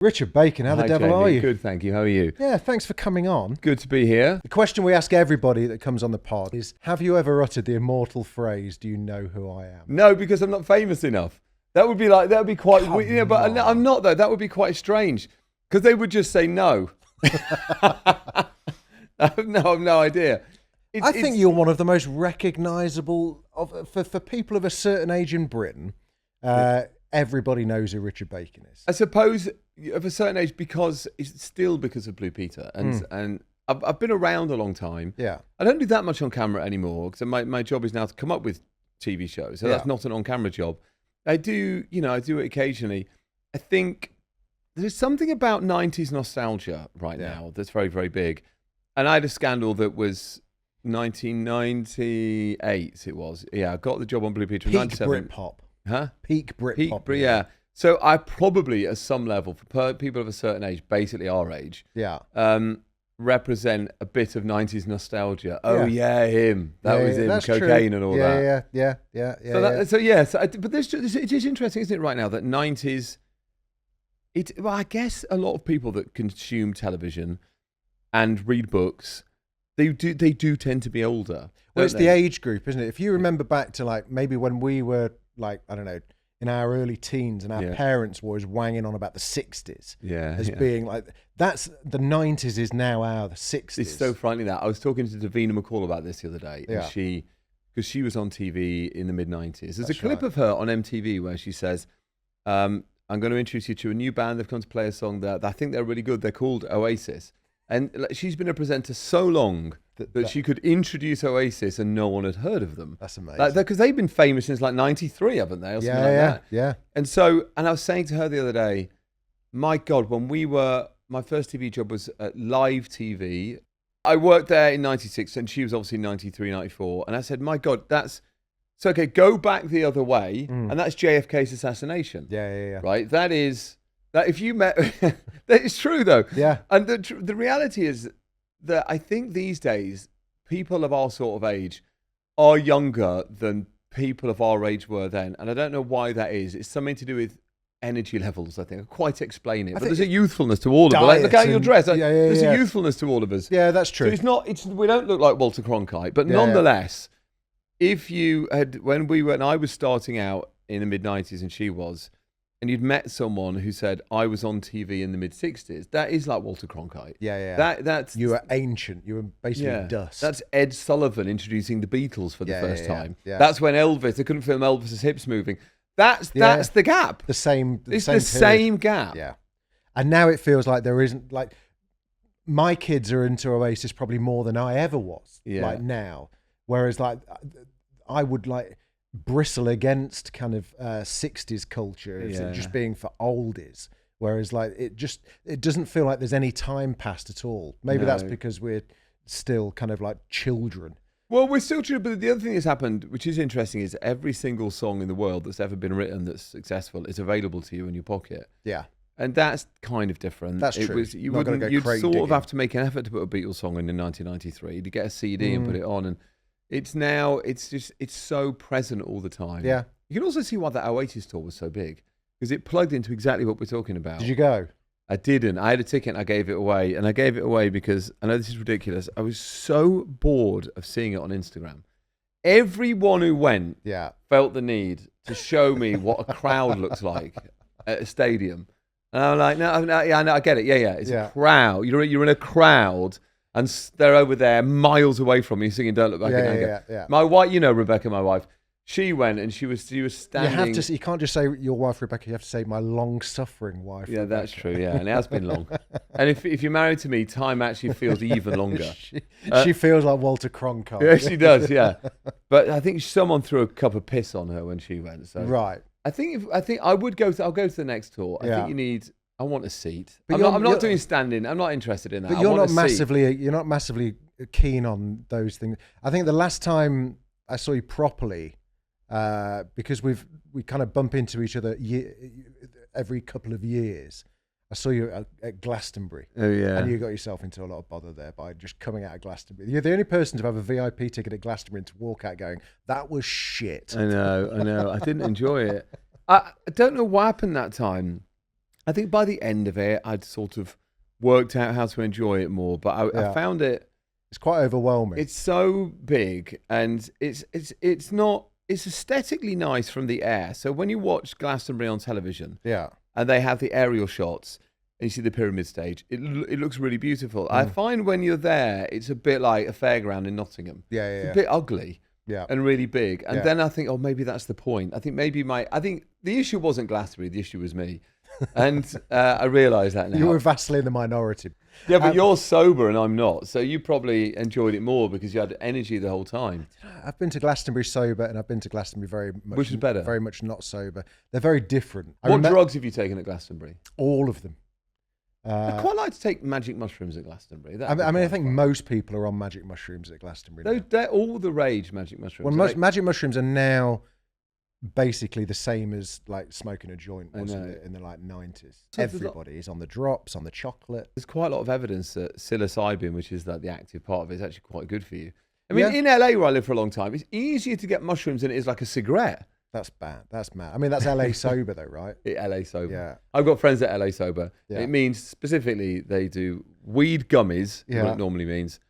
Richard Bacon, how the devil Jamie. are you? Good, thank you. How are you? Yeah, thanks for coming on. Good to be here. The question we ask everybody that comes on the pod is, have you ever uttered the immortal phrase, do you know who I am? No, because I'm not famous enough. That would be quite weird. Yeah, but I'm not though. That would be quite strange because they would just say no. I have no idea. I think you're one of the most recognisable for people of a certain age in Britain. Everybody knows who Richard Bacon is. I suppose of a certain age because it's still because of Blue Peter and I've been around a long time. Yeah, I don't do that much on camera anymore because my job is now to come up with TV shows. So that's not an on-camera job. I do it occasionally. I think there's something about 90s nostalgia right now that's very, very big. And I had a scandal that was 1998, it was. Yeah, I got the job on Blue Peter in 97. Britpop. Huh? Peak Britpop. Yeah. So I probably, at some level, for people of a certain age, basically our age, represent a bit of 90s nostalgia. Oh, yeah, him. That was him, cocaine and all that. Yeah. But it is interesting, isn't it, right now, that 90s, I guess a lot of people that consume television and read books, they do tend to be older. Well, it's the age group, isn't it? If you remember back to like maybe when we were like, I don't know, in our early teens and our parents were always wanging on about the 60s being like, that's the 90s is now the 60s. It's so frightening that. I was talking to Davina McCall about this the other day and because she was on TV in the mid-90s. There's a clip of her on MTV where she says, I'm going to introduce you to a new band. They've come to play a song that I think they're really good. They're called Oasis. And she's been a presenter so long that she could introduce Oasis and no one had heard of them. That's amazing. Because they've been famous since like 93, haven't they? Or something like that. Yeah. And I was saying to her the other day, my God, my first TV job was at Live TV. I worked there in 96 and she was obviously 93, 94. And I said, my God, so okay, go back the other way. And that's JFK's assassination. Yeah. Right? That if you met, that is true though. Yeah. And the reality is that I think these days, people of our sort of age are younger than people of our age were then. And I don't know why that is. It's something to do with energy levels, I think. I can't quite explain it. But there's a youthfulns to all of us. Like, look how you dress. There's a youthfulness to all of us. Yeah, that's true. So we don't look like Walter Cronkite, but nonetheless, if you had, when I was starting out in the mid-90s and she was, and you'd met someone who said, I was on TV in the mid-60s, that is like Walter Cronkite. Yeah. That's you were ancient. You were basically dust. That's Ed Sullivan introducing the Beatles for the first time. Yeah. That's when they couldn't film Elvis's hips moving. That's the gap. The same gap. Yeah. And now it feels like there isn't, like, my kids are into Oasis probably more than I ever was, like now. Whereas like, I would like bristle against kind of 60s culture just being for oldies, whereas like it doesn't feel like there's any time passed at all. Maybe that's because we're still kind of like children. Well, we're still children, but the other thing that's happened, which is interesting, is every single song in the world that's ever been written that's successful is available to you in your pocket. Yeah. And that's kind of different. That's true. You'd sort of have to make an effort to put a Beatles song in 1993 to get a CD and put it on. And it's so present all the time. Yeah. You can also see why that Oasis tour was so big, because it plugged into exactly what we're talking about. Did you go? I didn't. I had a ticket and I gave it away. And I gave it away because, I know this is ridiculous, I was so bored of seeing it on Instagram. Everyone who went felt the need to show me what a crowd looks like at a stadium. And I'm like, no, I get it. Yeah. It's a crowd. You're in a crowd. And they're over there, miles away from you, singing "Don't Look Back in Anger." Yeah. My wife, Rebecca, my wife, she went and she was standing. You can't just say your wife Rebecca. You have to say my long-suffering wife. Yeah, Rebecca. That's true. Yeah, and it has been long. And if you're married to me, time actually feels even longer. she feels like Walter Cronkite. Yeah, she does. Yeah, but I think someone threw a cup of piss on her when she went. So right. I think I would go. I'll go to the next tour. I think you need. I want a seat. But I'm not doing standing. I'm not interested in that. But you're not massively keen on those things. I think the last time I saw you properly, because we kind of bump into each other every couple of years. I saw you at Glastonbury. Oh, yeah. And you got yourself into a lot of bother there by just coming out of Glastonbury. You're the only person to have a VIP ticket at Glastonbury and to walk out going, that was shit. I know. I didn't enjoy it. I don't know what happened that time. I think by the end of it, I'd sort of worked out how to enjoy it more. But I found it's quite overwhelming. It's so big, and it's aesthetically nice from the air. So when you watch Glastonbury on television, and they have the aerial shots, and you see the pyramid stage, it looks really beautiful. I find when you're there, it's a bit like a fairground in Nottingham. It's a bit ugly. And really big. And then I think, oh, maybe that's the point. I think the issue wasn't Glastonbury, the issue was me. And I realise that now. You were vastly in the minority. Yeah, but you're sober and I'm not. So you probably enjoyed it more because you had energy the whole time. I've been to Glastonbury sober and I've been to Glastonbury very much. Which is better? Very much not sober. They're very different. What drugs have you taken at Glastonbury? All of them. I quite like to take magic mushrooms at Glastonbury. I think most people are on magic mushrooms at Glastonbury. They're all the rage, magic mushrooms. Well, magic mushrooms are now basically the same as like smoking a joint was in the like 90s. So everybody is on the drops, on the chocolate. There's quite a lot of evidence that psilocybin, which is like the active part of it, is actually quite good for you. I mean, in LA where I lived for a long time, it's easier to get mushrooms than it is like a cigarette. That's bad. That's mad. I mean, that's LA sober though, right? LA sober. Yeah. I've got friends at LA sober. Yeah. It means specifically they do weed gummies, what it normally means,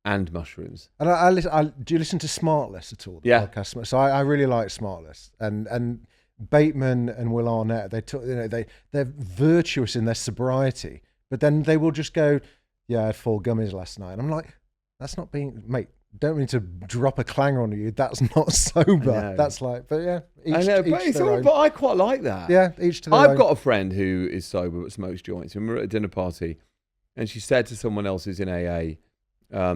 and mushrooms. And do you listen to Smartless at all? The podcast? So I really like Smartless, and Bateman and Will Arnett. They're virtuous in their sobriety, but then they will just go, "Yeah, I had 4 gummies last night." And I'm like, "That's not being, mate. Don't mean to drop a clanger on you. That's not sober. That's like, but yeah, but I quite like that. Yeah, each to their own. I've got a friend who is sober but smokes joints, and we're at a dinner party, and she said to someone else who's in AA, I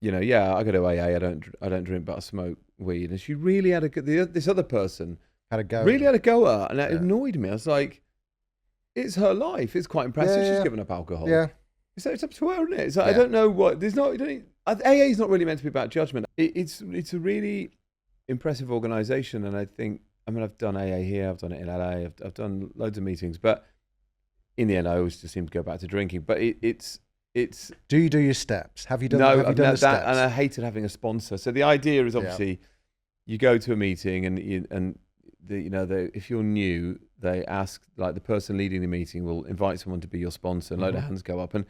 go to AA. I don't drink, but I smoke weed. And she really had this other person had a go. Really had a go at her, and it annoyed me. I was like, it's her life. It's quite impressive. She's given up alcohol. Yeah, it's up to her, isn't it? It's like, I don't know what. There's not. AA is not really meant to be about judgment. It's a really impressive organisation, and I've done AA here, I've done it in LA, I've done loads of meetings, but in the end, I always just seem to go back to drinking. But it's. Do you do your steps? Have you done? No, have you done the steps? And I hated having a sponsor. So the idea is obviously, you go to a meeting, and if you're new, they ask, like, the person leading the meeting will invite someone to be your sponsor, and a load of hands go up, and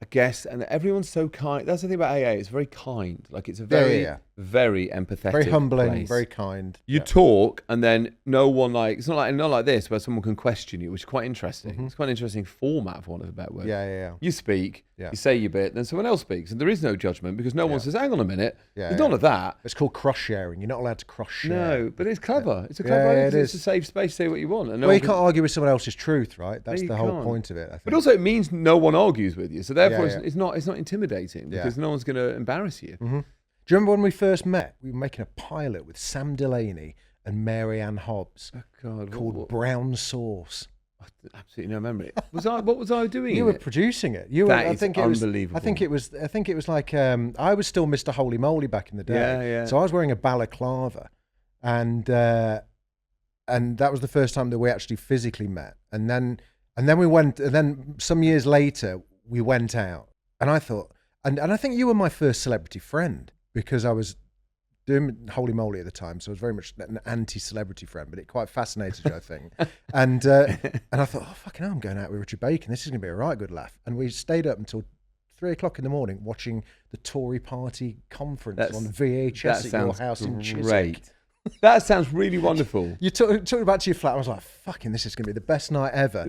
I guess, and everyone's so kind. That's the thing about AA. It's very kind. Like, it's a very, very empathetic, very humbling, place. Very kind. You talk, and then no one it's not like this where someone can question you, which is quite interesting. It's quite an interesting format, for want of a better word. Yeah. You speak, you say your bit, then someone else speaks, and there is no judgment because no one says, "Hang on a minute." There's none of that. It's called cross sharing. You're not allowed to cross share. No, but it's clever. It's a clever idea. It's a safe space. Say what you want. And you can't argue with someone else's truth, right? That's the whole point of it, I think. But also, it means no one argues with you, so therefore it's not intimidating because no one's going to embarrass you. Do you remember when we first met? We were making a pilot with Sam Delaney and Mary Ann Hobbs called Brown Sauce. Absolutely no memory. What was I doing? You were producing it. I think unbelievable. I think it was like I was still Mr. Holy Moly back in the day. Yeah. So I was wearing a balaclava, and that was the first time that we actually physically met. And then we went. And then some years later we went out, and I thought, and I think you were my first celebrity friend because I was doing Holy Moly at the time, so I was very much an anti-celebrity friend, but it quite fascinated you, I think. And I thought, oh, fucking hell, I'm going out with Richard Bacon. This is going to be a right good laugh. And we stayed up until 3 o'clock in the morning watching the Tory Party conference on VHS at your house in Chiswick. That sounds really wonderful. You took me back to your flat. I was like, fucking, this is going to be the best night ever.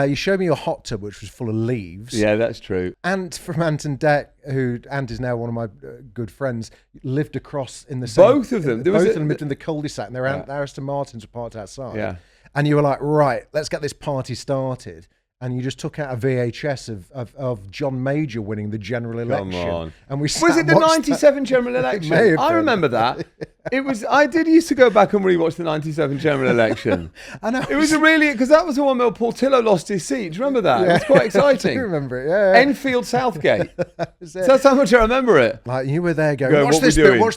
You showed me your hot tub, which was full of leaves. Yeah, that's true. Ant from Ant and Dec, Ant is now one of my good friends, lived across in the same... Both of them? Both of them lived in the cul-de-sac, and their Aston Martins were parked outside. Yeah. And you were like, right, let's get this party started. And you just took out a VHS of John Major winning the general election. Come on. And was it the 97 general election? I remember that. It was. I did used to go back and rewatch the 97 general election. I know. It was because that was the one where Portillo lost his seat. Do you remember that? Yeah. It was quite exciting. I do remember it, yeah. Enfield Southgate. So that's how much I remember it. Like, you were there going, watch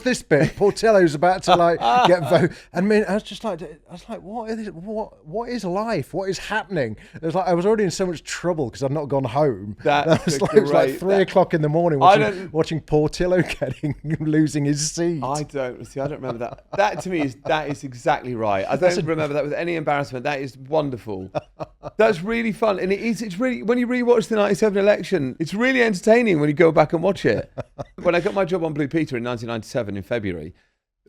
this bit. Portillo's about to get vote. And I was like, what is life? What is happening? It was like I was already in so much trouble because I'd not gone home. It was like 3 o'clock in the morning watching Portillo losing his seat. I don't remember that. That to me that is exactly right. I don't remember that with any embarrassment. That is wonderful. That's really fun. And it's really, when you rewatch the 97 election, it's really entertaining when you go back and watch it. When I got my job on Blue Peter in 1997 in February,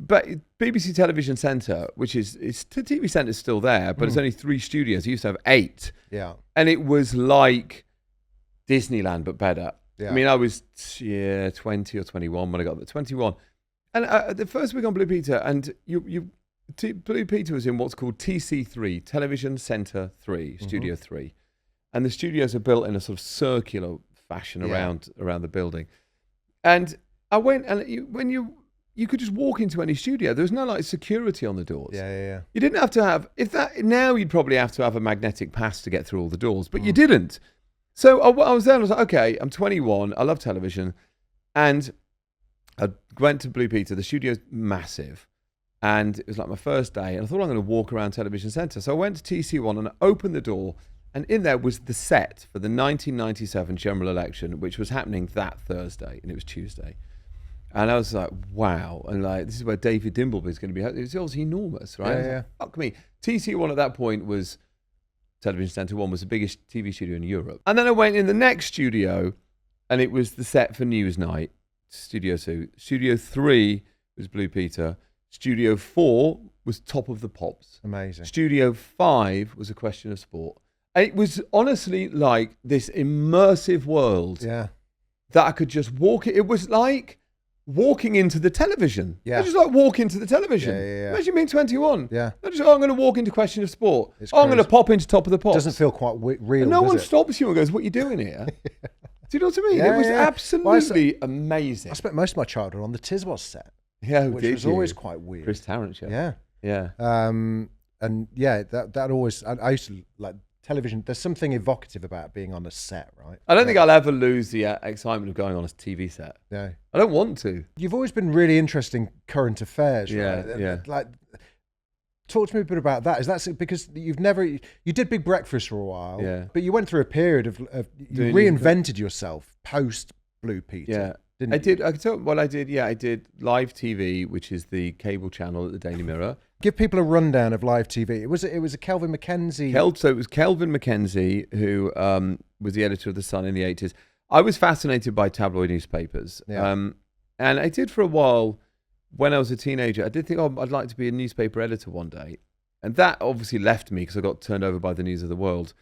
but BBC Television Centre, which is the TV Centre's still there, but it's only 3 studios. It used to have 8. Yeah. And it was like Disneyland, but better. Yeah. I mean, I was 20 or 21 when I got there. 21. And the first week on Blue Peter, and Blue Peter was in what's called TC3, Television Centre 3, Studio 3. And the studios are built in a sort of circular fashion around the building. And I went, and you could just walk into any studio. There was no like security on the doors. Yeah. You didn't have to have, now you'd probably have to have a magnetic pass to get through all the doors, but you didn't. So I was there and I was like, okay, I'm 21, I love television. And I went to Blue Peter, the studio's massive. And it was like my first day, and I thought I'm going to walk around Television Centre. So I went to TC1 and I opened the door, and in there was the set for the 1997 general election, which was happening that Thursday, and it was Tuesday. And I was like, wow. And like, this is where David Dimbleby is going to be. It was obviously enormous, right? Yeah. Like, fuck me. TC1 at that point was, Television Centre 1 was the biggest TV studio in Europe. And then I went in the next studio, and it was the set for Newsnight, Studio 2. Studio 3 was Blue Peter. Studio 4 was Top of the Pops. Amazing. Studio 5 was A Question of Sport. And it was honestly like this immersive world that I could just walk. It was like walking into the television. Yeah. I just like walk into the television. Yeah. Imagine being 21. Yeah. I just, I'm going to walk into Question of Sport. I'm going to pop into Top of the Pops. Doesn't feel quite real. And no one it? stops you and goes, "What are you doing here?" Do you know what I mean? Yeah, it was absolutely amazing. I spent most of my childhood on the Tiswas set. Yeah, which was always quite weird. Chris Tarrant show. Yeah. And yeah, that always, I used to like television. There's something evocative about being on a set, right? I don't think I'll ever lose the excitement of going on a TV set. Yeah. I don't want to. You've always been really interested in current affairs, right? Yeah. Like, talk to me a bit about that. Is that because you did Big Breakfast for a while, but you went through a period of you reinvented yourself post Blue Peter. Yeah. Didn't I did. I can tell what I did. Yeah, I did Live TV, which is the cable channel at the Daily Mirror. Give people a rundown of Live TV. It was a Kelvin Mackenzie. So it was Kelvin Mackenzie who was the editor of The Sun in the 80s. I was fascinated by tabloid newspapers. Yeah. And I did for a while when I was a teenager. I did think, I'd like to be a newspaper editor one day. And that obviously left me because I got turned over by the News of the World.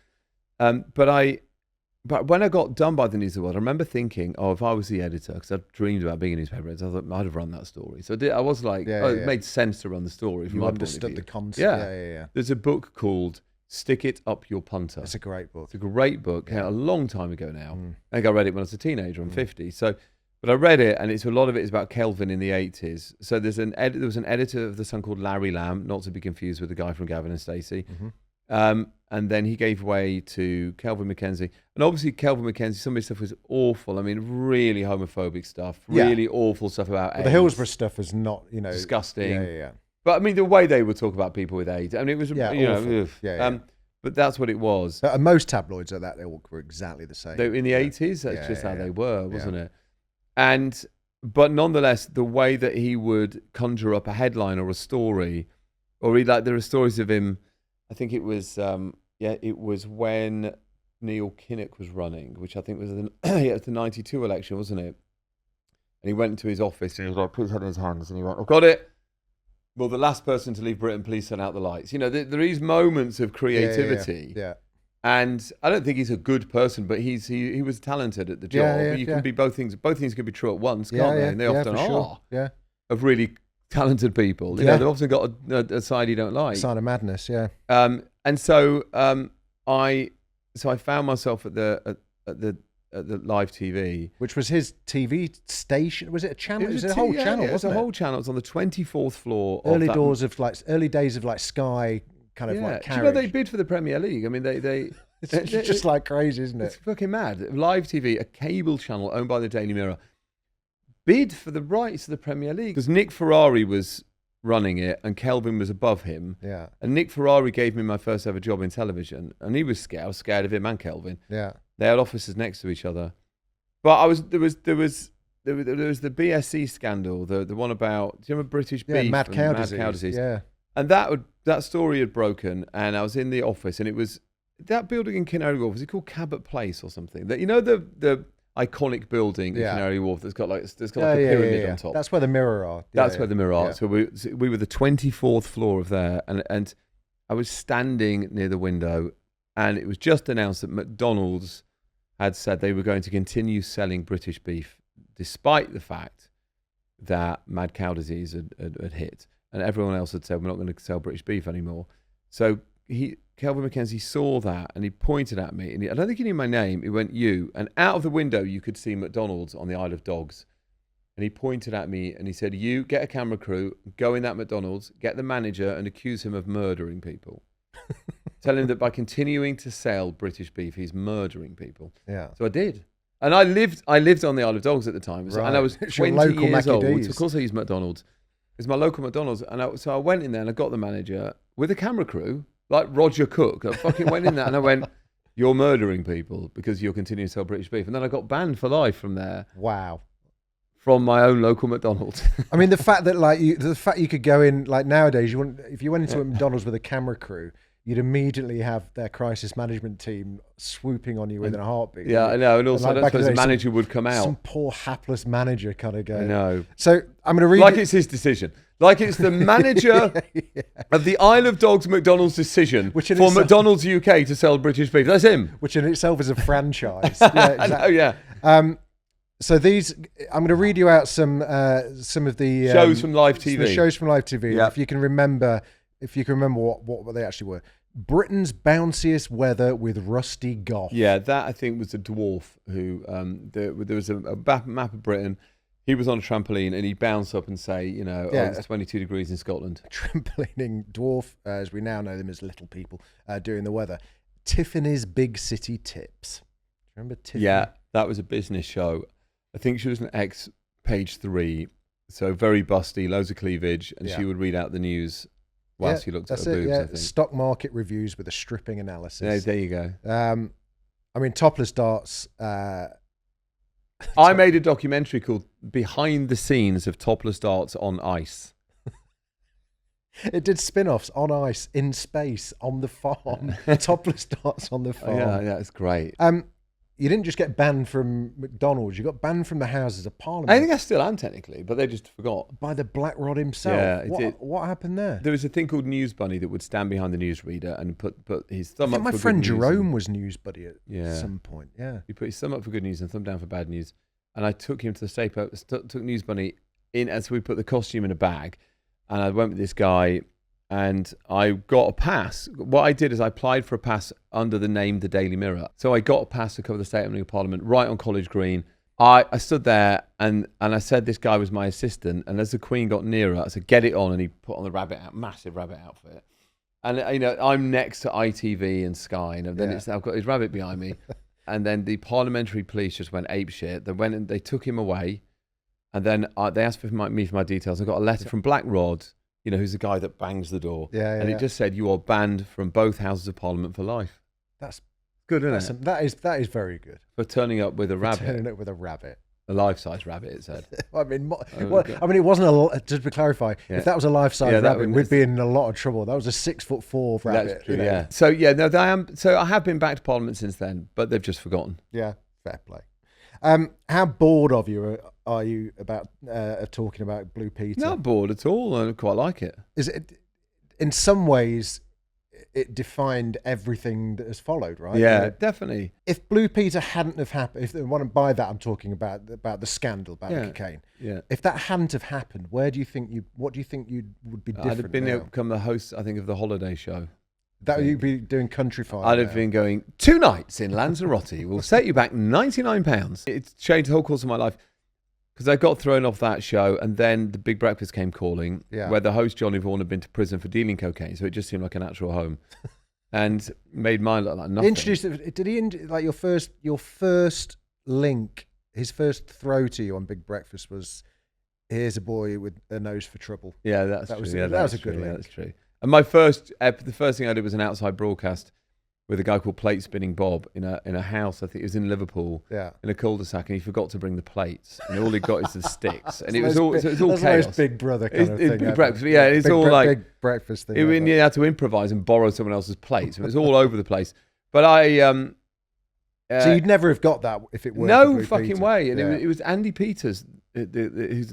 But when I got done by the News of the World, I remember thinking, if I was the editor, because I'd dreamed about being a newspaper editor, I thought I'd have run that story. So I was like, it made sense to run the story. From you my understood point of view. the concept. Yeah. There's a book called Stick It Up Your Punter. It's a great book. It's a great book. Came out a long time ago now. I think I read it when I was a teenager. I'm 50. So, but I read it, and a lot of it is about Kelvin in the 80s. So there was an editor of The Sun called Larry Lamb, not to be confused with the guy from Gavin and Stacey. And then he gave way to Kelvin Mackenzie. And obviously Kelvin Mackenzie, some of his stuff was awful. I mean, really homophobic stuff. Really awful stuff about AIDS. The Hillsborough stuff was not, disgusting. Yeah. But I mean, the way they would talk about people with AIDS, I mean, it was, awful. But that's what it was. Most tabloids are that. They all were exactly the same. In the 80s, that's just how they were, wasn't it? But nonetheless, the way that he would conjure up a headline or a story, or there are stories of him, I think it was, it was when Neil Kinnock was running, which I think was the 92 election, wasn't it? And he went into his office and he was like, put his head in his hands, and he went, "I've got it. Well, the last person to leave Britain, please turn out the lights." There are these moments of creativity. Yeah. And I don't think he's a good person, but he was talented at the job. You can be both things. Both things can be true at once, can't they? And they often are. Sure. Yeah. Of really talented people. They've often got a side you don't like. Sign of madness, yeah. And so I found myself at the Live TV, which was his TV station. Was it a channel? It was a whole channel. Yeah, it was wasn't a whole channel. It was on the 24th floor. Early days of Sky kind of like carriage. Do you know they bid for the Premier League? I mean, they it's just like crazy, isn't it? It's fucking mad. Live TV, a cable channel owned by the Daily Mirror, bid for the rights of the Premier League because Nick Ferrari was running it and Kelvin was above him. Yeah. And Nick Ferrari gave me my first ever job in television, and he was scared. I was scared of him and Kelvin. Yeah. They had offices next to each other, but there was there was the BSC scandal, the one about, do you remember British beef? Mad cow disease. Yeah. And that story had broken, and I was in the office, and it was that building in Canary Wharf. Was it called Cabot Place or something? That, you know, the iconic building in Canary Wharf that's got like a pyramid on top. That's where the Mirror are. That's where the Mirror are. So we were the 24th floor of there, and I was standing near the window, and it was just announced that McDonald's had said they were going to continue selling British beef, despite the fact that mad cow disease had hit, and everyone else had said we're not going to sell British beef anymore. So Kelvin Mackenzie saw that, and he pointed at me, and I don't think he knew my name. He went, "You," and out of the window you could see McDonald's on the Isle of Dogs, and he pointed at me and he said, "You get a camera crew, go in that McDonald's, get the manager, and accuse him of murdering people." Tell him that by continuing to sell British beef, he's murdering people. Yeah. So I did. And I lived on the Isle of Dogs at the time. Right. And I was 20 years old. Of course I used McDonald's. It's my local McDonald's. And so I went in there and I got the manager with a camera crew, like Roger Cook. I fucking went in there and I went, "You're murdering people because you're continuing to sell British beef." And then I got banned for life from there. Wow. From my own local McDonald's. I mean, the fact you could go in, like nowadays, if you went into a McDonald's with a camera crew, you'd immediately have their crisis management team swooping on you within a heartbeat. Yeah, I know. And also, I don't suppose the manager would come out. Some poor hapless manager kind of going. I know. So I'm going to read. Like it's his decision. Like it's the manager of the Isle of Dogs McDonald's decision for McDonald's UK to sell British beef. That's him. Which in itself is a franchise. Yeah, exactly. Yeah. So I'm going to read you out some of the shows from live TV. The shows from live TV. Yep. If you can remember what they actually were. Britain's bounciest weather with Rusty Goff. Yeah, that I think was a dwarf who there was a map of Britain. He was on a trampoline and he'd bounce up and say, it's 22 degrees in Scotland. Trampolining dwarf, as we now know them as little people, doing the weather. Tiffany's Big City Tips. Remember Tiffany? Yeah, that was a business show. I think she was an ex-Page 3, so very busty, loads of cleavage, and she would read out the news whilst you looked at her boobs, I think. Stock market reviews with a stripping analysis. Yeah, there you go. I mean, topless darts. I made a documentary called Behind the Scenes of Topless Darts on Ice. It did spin-offs on ice, in space, on the farm. Topless darts on the farm. Yeah, it's great. You didn't just get banned from McDonald's, you got banned from the Houses of Parliament. I think I still am technically, but they just forgot. By the Black Rod himself. Yeah, what happened there? There was a thing called News Bunny that would stand behind the newsreader and put his thumb up for good news. My friend Jerome was News Buddy at some point, He put his thumb up for good news and thumb down for bad news. And I took him to the Staple, took News Bunny in, as we put the costume in a bag, and I went with this guy, and I got a pass. What I did is I applied for a pass under the name The Daily Mirror. So I got a pass to cover the State of Parliament right on College Green. I stood there and I said this guy was my assistant. And as the Queen got nearer, I said, "Get it on." And he put on the massive rabbit outfit. And, I'm next to ITV and Sky. And then I've got his rabbit behind me. And then the parliamentary police just went apeshit. They went and they took him away. And then they asked for me for my details. I got a letter from Black Rod, who's the guy that bangs the door. And it just said, "You are banned from both Houses of Parliament for life." That's good, isn't it? That is very good. For turning up with a rabbit. Turning up with a rabbit. A life-size rabbit, it said. I mean, it wasn't just to clarify, if that was a life-size rabbit, we'd be in a lot of trouble. That was a 6'4" rabbit. That's true, yeah. So I have been back to Parliament since then, but they've just forgotten. Yeah, fair play. How bored of you are you about talking about Blue Peter? Not bored at all. I quite like it. Is it? In some ways, it defined everything that has followed, right? Yeah, definitely. If Blue Peter hadn't have happened, by that I'm talking about the scandal about the cocaine. Yeah. If that hadn't have happened, what do you think you would be different? I'd have been become the host, I think, of the holiday show. That you'd be doing Countryfile. I'd have been going 2 nights in Lanzarote. Will set you back £99. It's changed the whole course of my life because I got thrown off that show, and then the Big Breakfast came calling, where the host Johnny Vaughan had been to prison for dealing cocaine, so it just seemed like a natural home, and made mine look like nothing. Did he like your first link? His first throw to you on Big Breakfast was, "Here's a boy with a nose for trouble." Yeah, that was a good link. Yeah, that's true. And the first thing I did was an outside broadcast with a guy called Plate Spinning Bob in a house. I think it was in Liverpool, in a cul-de-sac, and he forgot to bring the plates, and all he got is the sticks, and it was all chaos. Big Brother kind of thing. Big breakfast, yeah. It's all like big breakfast thing. You had to improvise and borrow someone else's plates. It was all over the place. But I. So you'd never have got that if it weren't. No fucking Peter. Way. And it was Andy Peters, who's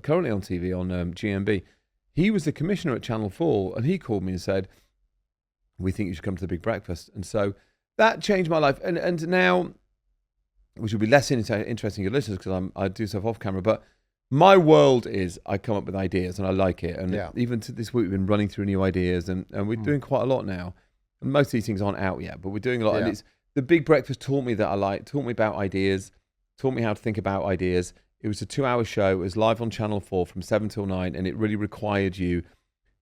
currently on TV on GMB. He was the commissioner at Channel 4, and he called me and said, "We think you should come to the Big Breakfast." And so that changed my life. And now, which will be less interesting to listeners because I do stuff off camera, but my world is I come up with ideas and I like it. And even to this week, we've been running through new ideas, and we're doing quite a lot now. And most of these things aren't out yet, but we're doing a lot. Yeah. And it's the Big Breakfast taught me about ideas, taught me how to think about ideas. It was a 2-hour show. It was live on Channel 4 from 7 till 9, and it really required you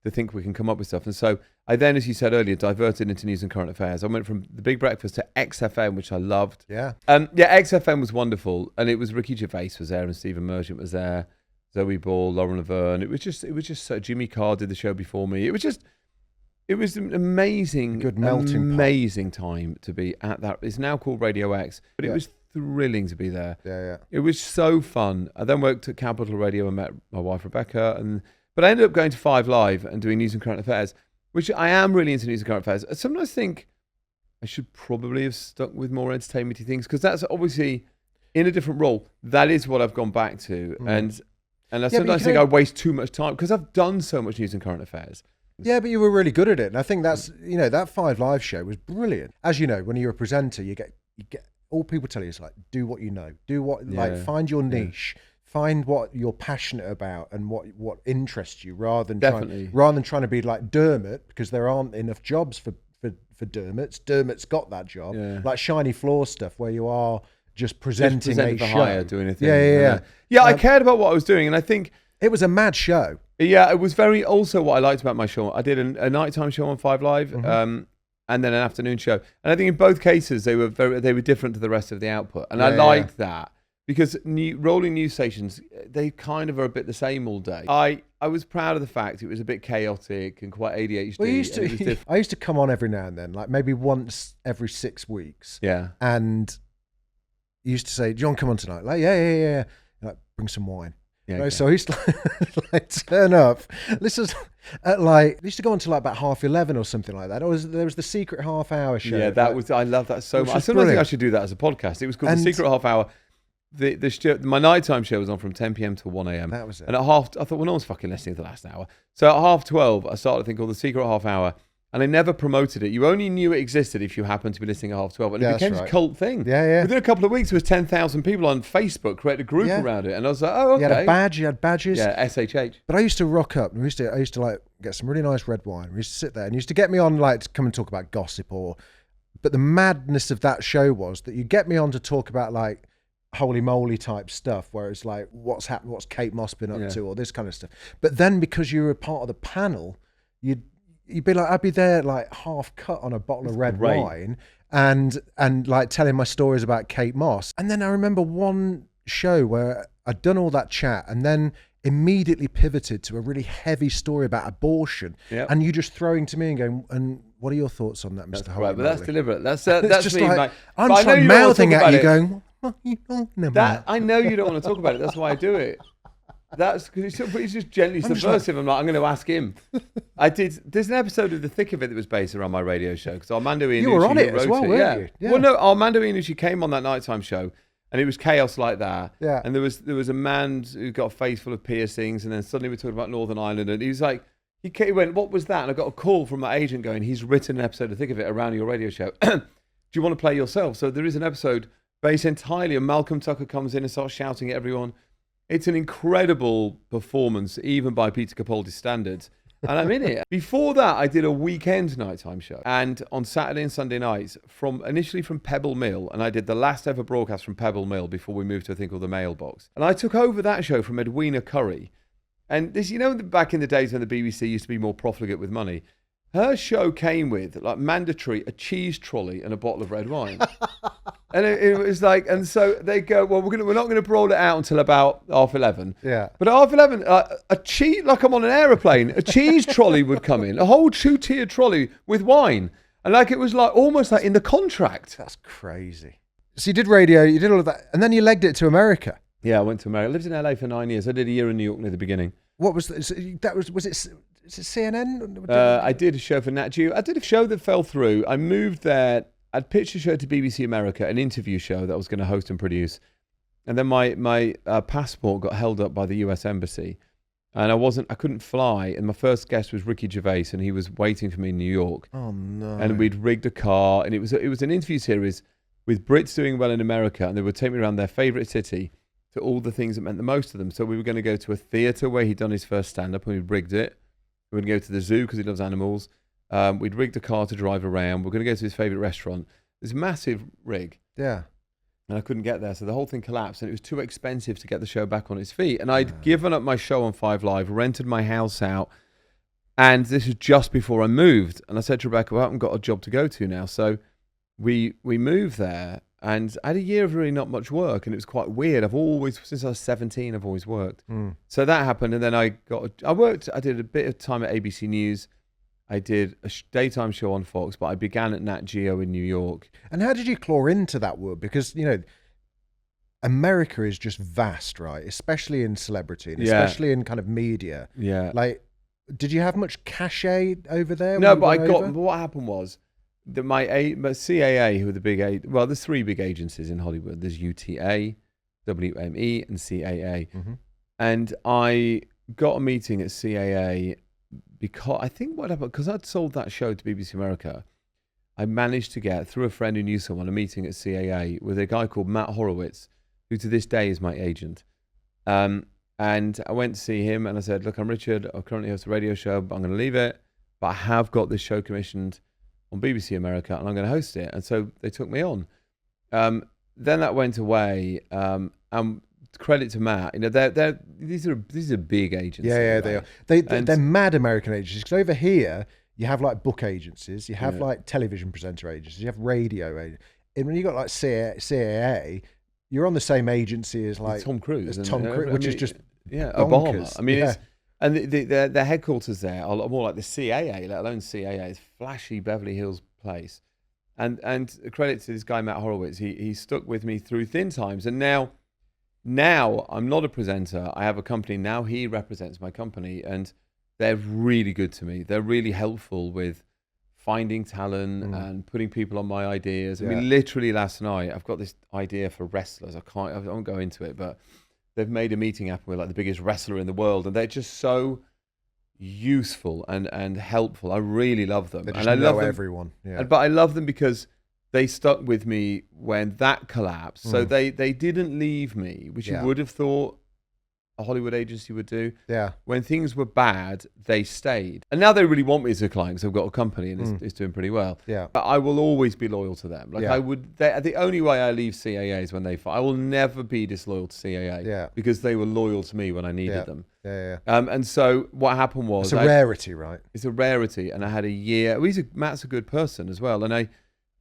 to think we can come up with stuff. And so I then, as you said earlier, diverted into news and current affairs. I went from the Big Breakfast to XFM, which I loved. Yeah. XFM was wonderful. And it was Ricky Gervais was there, and Stephen Merchant was there, Zoe Ball, Lauren Laverne. It was just so Jimmy Carr did the show before me. It was an amazing time to be at that. It's now called Radio X, but it was thrilling to be there. Yeah. It was so fun. I then worked at Capital Radio and met my wife Rebecca, but I ended up going to 5 Live and doing news and current affairs, which I am really into news and current affairs. I sometimes think I should probably have stuck with more entertainment-y things, because that's obviously in a different role. That is what I've gone back to, and I sometimes think I waste too much time because I've done so much news and current affairs. Yeah, but you were really good at it, and I think that's that 5 Live show was brilliant. As you know, when you're a presenter, you get all people tell you is like, do what you know, find your niche, find what you're passionate about and what interests you, rather than trying to be like Dermot, because there aren't enough jobs for Dermots. Dermot's got that job, like shiny floor stuff where you are just presenting a show, hire, doing a thing. Yeah. I cared about what I was doing, and I think it was a mad show. Yeah, it was very. Also, what I liked about my show, I did a nighttime show on 5 Live, and then an afternoon show. And I think in both cases they were different to the rest of the output, and I liked that, because rolling news stations, they kind of are a bit the same all day. I was proud of the fact it was a bit chaotic and quite ADHD. Well, I used to come on every now and then, like maybe once every 6 weeks. Yeah, and you used to say, "John, come on tonight." Like, yeah. Like, bring some wine. Yeah, okay. So I used to like turn up. This was at I used to go on to like about 11:30 or something like that. There was the secret half hour show. Yeah, I love that so much. I sometimes think I should do that as a podcast. It was called the secret half hour. My nighttime show was on from 10 p.m. till 1 a.m. That was it. And at I thought, well, no one's fucking listening to the last hour. So at 12:30, I started a thing called the secret half hour. And I never promoted it. You only knew it existed if you happened to be listening at 12:30. And it became a cult thing. Yeah. Within a couple of weeks, there was 10,000 people on Facebook, created a group around it. And I was like, oh, okay. You had badges. Yeah, SHH. But I used to rock up. I used to like get some really nice red wine. We used to sit there and used to get me on like to come and talk about gossip but the madness of that show was that you get me on to talk about like holy moly type stuff, where it's like, what's happened, what's Kate Moss been up to, or this kind of stuff. But then because you were a part of the panel, you'd be like, I'd be there like half cut on a bottle of red wine and like telling my stories about Kate Moss. And then I remember one show where I'd done all that chat and then immediately pivoted to a really heavy story about abortion. Yep. And you just throwing to me and going, and what are your thoughts on that, Mr. Holt? Right, but that's deliberate. That's just me. Like, I'm just like mouthing at you going, what are you talking about? I know you don't want to talk about it. That's why I do it. That's because he's just gently subversive. I'm going to ask him. There's an episode of The Thick of It that was based around my radio show, because Armando Iannucci, you were on it as well, weren't you? Yeah. Well, no, Armando Iannucci came on that nighttime show, and it was chaos like that. Yeah. And there was a man who got a face full of piercings, and then suddenly we're talking about Northern Ireland, and he was like, he went, what was that? And I got a call from my agent going, he's written an episode of Thick of It around your radio show. Do you want to play yourself? So there is an episode based entirely on Malcolm Tucker comes in and starts shouting at everyone. It's an incredible performance, even by Peter Capaldi's standards. And I'm in it. Before that, I did a weekend nighttime show. And on Saturday and Sunday nights, initially from Pebble Mill, and I did the last ever broadcast from Pebble Mill before we moved to a thing called the Mailbox. And I took over that show from Edwina Curry. And this, back in the days when the BBC used to be more profligate with money, her show came with, like, mandatory, a cheese trolley and a bottle of red wine. And it was like, and so they go, well, we're not going to roll it out until about 11:30. Yeah. But at 11:30, a cheese, like I'm on an aeroplane, a cheese trolley would come in, a whole 2-tier trolley with wine. And like it was like almost like in the contract. That's crazy. So you did radio, you did all of that, and then you legged it to America. Yeah, I went to America. I lived in LA for 9 years. I did a year in New York near the beginning. What was that? Was it CNN? I did a show for Nat Geo. I did a show that fell through. I moved there. I'd pitched a show to BBC America, an interview show that I was going to host and produce. And then my passport got held up by the US Embassy. And I couldn't fly. And my first guest was Ricky Gervais, and he was waiting for me in New York. Oh, no. And we'd rigged a car. And it was an interview series with Brits doing well in America. And they would take me around their favourite city to all the things that meant the most to them. So we were going to go to a theatre where he'd done his first stand-up, and we'd rigged it. We were going to go to the zoo because he loves animals. We'd rigged a car to drive around. We were going to go to his favourite restaurant. This massive rig. Yeah. And I couldn't get there. So the whole thing collapsed, and it was too expensive to get the show back on its feet. And I'd given up my show on 5 Live, rented my house out. And this was just before I moved. And I said to Rebecca, well, I haven't got a job to go to now. So we moved there. And I had a year of really not much work, and it was quite weird. Since I was 17, I've always worked. So that happened, and then I did a bit of time at ABC News. I did a daytime show on Fox, but I began at Nat Geo in New York. And how did you claw into that world? Because, America is just vast, right? Especially in celebrity, and especially in kind of media. Yeah. Like, did you have much cachet over there? No, but what happened was, my CAA, who are the big, there's 3 big agencies in Hollywood. There's UTA, WME, and CAA. Mm-hmm. And I got a meeting at CAA because I think what happened, because I'd sold that show to BBC America, I managed to get, through a friend who knew someone, a meeting at CAA with a guy called Matt Horowitz, who to this day is my agent. And I went to see him, and I said, look, I'm Richard. I currently host a radio show, but I'm going to leave it. But I have got this show commissioned on BBC America, and I'm going to host it. And so they took me on. Then that went away. And credit to Matt. These are big agencies. Yeah, right? they are. They're mad American agencies. Because over here, you have like book agencies, you have like television presenter agencies, you have radio agencies. And when you got like CAA, you're on the same agency as like Tom Cruise, which is just Obama. I mean, and their headquarters there are more like the CAA, let alone CAA. It's flashy Beverly Hills place. And credit to this guy Matt Horowitz. He stuck with me through thin times, and now I'm not a presenter. I have a company now. He represents my company, and they're really good to me. They're really helpful with finding talent and putting people on my ideas. I mean, literally last night, I've got this idea for wrestlers. I won't go into it, but they've made a meeting happen with like the biggest wrestler in the world, and they're just so useful and helpful. I really love them. And I love everyone. Yeah. But I love them because they stuck with me when that collapsed. So they didn't leave me, which you would have thought a Hollywood agency would do. Yeah. When things were bad, they stayed. And now they really want me as a client because I've got a company and it's doing pretty well. Yeah. But I will always be loyal to them. Like the only way I leave CAA is when they fight. I will never be disloyal to CAA because they were loyal to me when I needed them. Yeah. And so what happened was... It's a rarity, right? It's a rarity. And I had a year... Matt's a good person as well. And I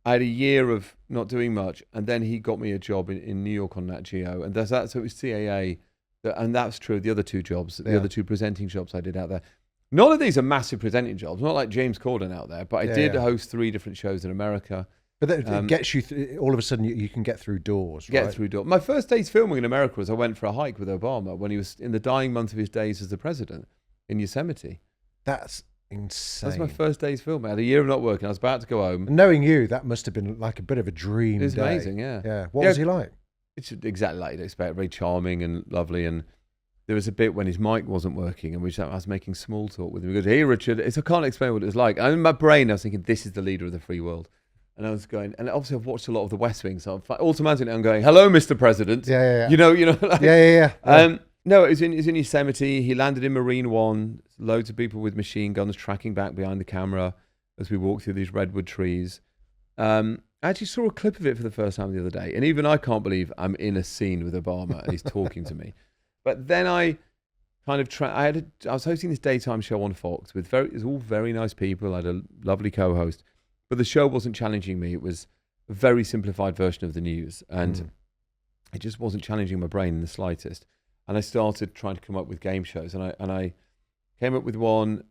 had a year of not doing much. And then he got me a job in New York on Nat Geo. And so it was CAA... And that's true of the other 2 jobs, the other 2 presenting jobs I did out there. None of these are massive presenting jobs, not like James Corden out there, but I did host 3 different shows in America. But that gets you, all of a sudden, you can get through doors, right? Get through doors. My first day's filming in America was I went for a hike with Obama when he was in the dying month of his days as the president in Yosemite. That's insane. That's my first day's filming. I had a year of not working. I was about to go home. Knowing you, that must have been like a bit of a dream. It was amazing, yeah. Yeah. What was he like? It's exactly like you'd expect, very charming and lovely. And there was a bit when his mic wasn't working, and I was making small talk with him. He goes, "Hey, Richard," I can't explain what it was like. And in my brain, I was thinking, this is the leader of the free world. And I was going, and obviously I've watched a lot of The West Wing, so automatically I'm going, "Hello, Mr. President." Yeah. You know, like, yeah. No, it was in Yosemite. He landed in Marine One. Loads of people with machine guns tracking back behind the camera as we walked through these redwood trees. I actually saw a clip of it for the first time the other day, and even I can't believe I'm in a scene with Obama and he's talking to me. But then I kind of I was hosting this daytime show on Fox it was all very nice people. I had a lovely co-host, but the show wasn't challenging me. It was a very simplified version of the news, and it just wasn't challenging my brain in the slightest. And I started trying to come up with game shows, and I came up with one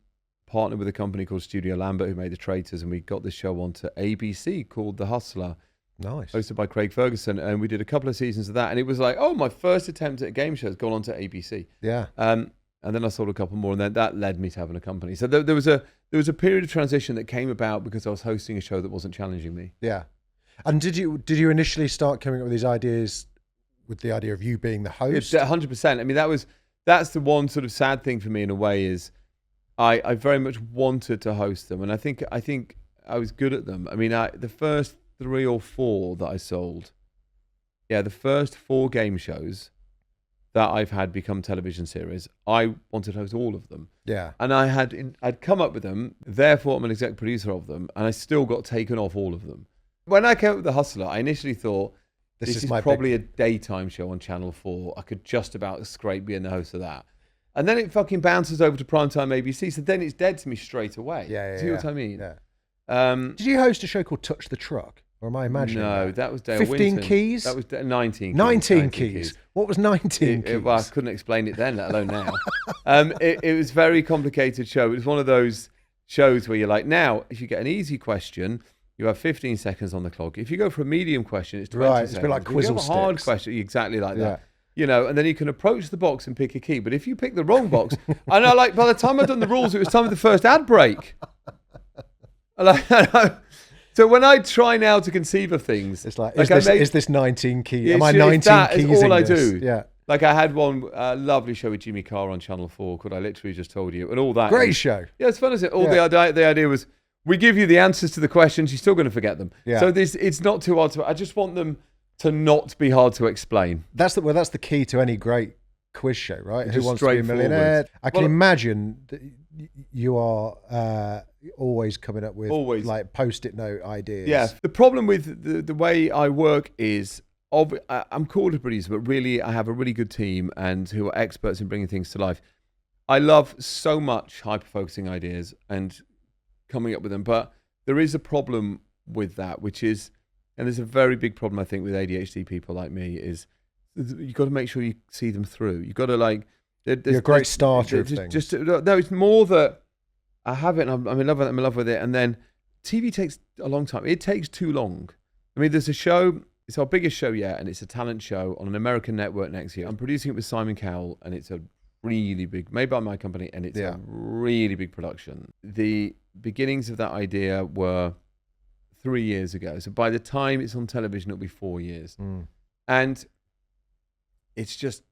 partnered with a company called Studio Lambert who made The Traitors, and we got this show onto ABC called The Hustler. Nice. Hosted by Craig Ferguson, and we did a couple of seasons of that, and it was like, oh, my first attempt at a game show has gone on to ABC. Yeah. And then I sold a couple more, and then that led me to having a company. So there was a period of transition that came about because I was hosting a show that wasn't challenging me. Yeah. And did you initially start coming up with these ideas with the idea of you being the host? 100%. I mean, that's the one sort of sad thing for me in a way is I very much wanted to host them, and I think I was good at them. I mean, the first 3 or 4 that I sold, the first 4 game shows that I've had become television series, I wanted to host all of them. Yeah. And I'd come up with them, therefore I'm an exec producer of them, and I still got taken off all of them. When I came up with The Hustler, I initially thought, this is probably a daytime show on Channel 4. I could just about scrape being the host of that. And then it fucking bounces over to primetime ABC, so then it's dead to me straight away. Yeah. See what I mean? Yeah. Did you host a show called Touch the Truck? Or am I imagining that was Dale 15 Winton. keys? That was 19 keys. 19 keys. What was 19 keys? Well, I couldn't explain it then, let alone now. It was a very complicated show. It was one of those shows where you're like, now, if you get an easy question, you have 15 seconds on the clock. If you go for a medium question, it's 20 seconds. It's a bit like If you have a hard sticks. question, exactly like that. You know, and then you can approach the box and pick a key. But if you pick the wrong box, I know, like, by the time I'd done the rules, it was time for the first ad break. So when I try now to conceive of things, it's like, is this 19 keys? Am I 19 keys? Is all I this? do. Yeah. Like I had one lovely show with Jimmy Carr on Channel 4 called I Literally Just Told You, and all that. Great show. Yeah, it's fun, isn't it? The idea was, we give you the answers to the questions, you're still going to forget them. Yeah. So it's not too hard to. I just want them to not be hard to explain. That's the key to any great quiz show, right? Who Wants to Be a Millionaire? I can imagine that you are always coming up with like post-it note ideas. Yeah. The problem with the way I work is, I'm called a producer, but really I have a really good team and who are experts in bringing things to life. I love so much hyper-focusing ideas and coming up with them, but there is a problem with that, which is, and there's a very big problem I think with ADHD people like me, is you've got to make sure you see them through. You've got to like. You're a great starter of things. No, it's more that I have it and I'm in love with it. I'm in love with it, and then TV takes a long time. It takes too long. I mean, there's a show. It's our biggest show yet, and it's a talent show on an American network next year. I'm producing it with Simon Cowell, and it's a really big, made by my company, and it's a really big production. The beginnings of that idea were 3 years ago. So by the time it's on television, it'll be 4 years. And it's just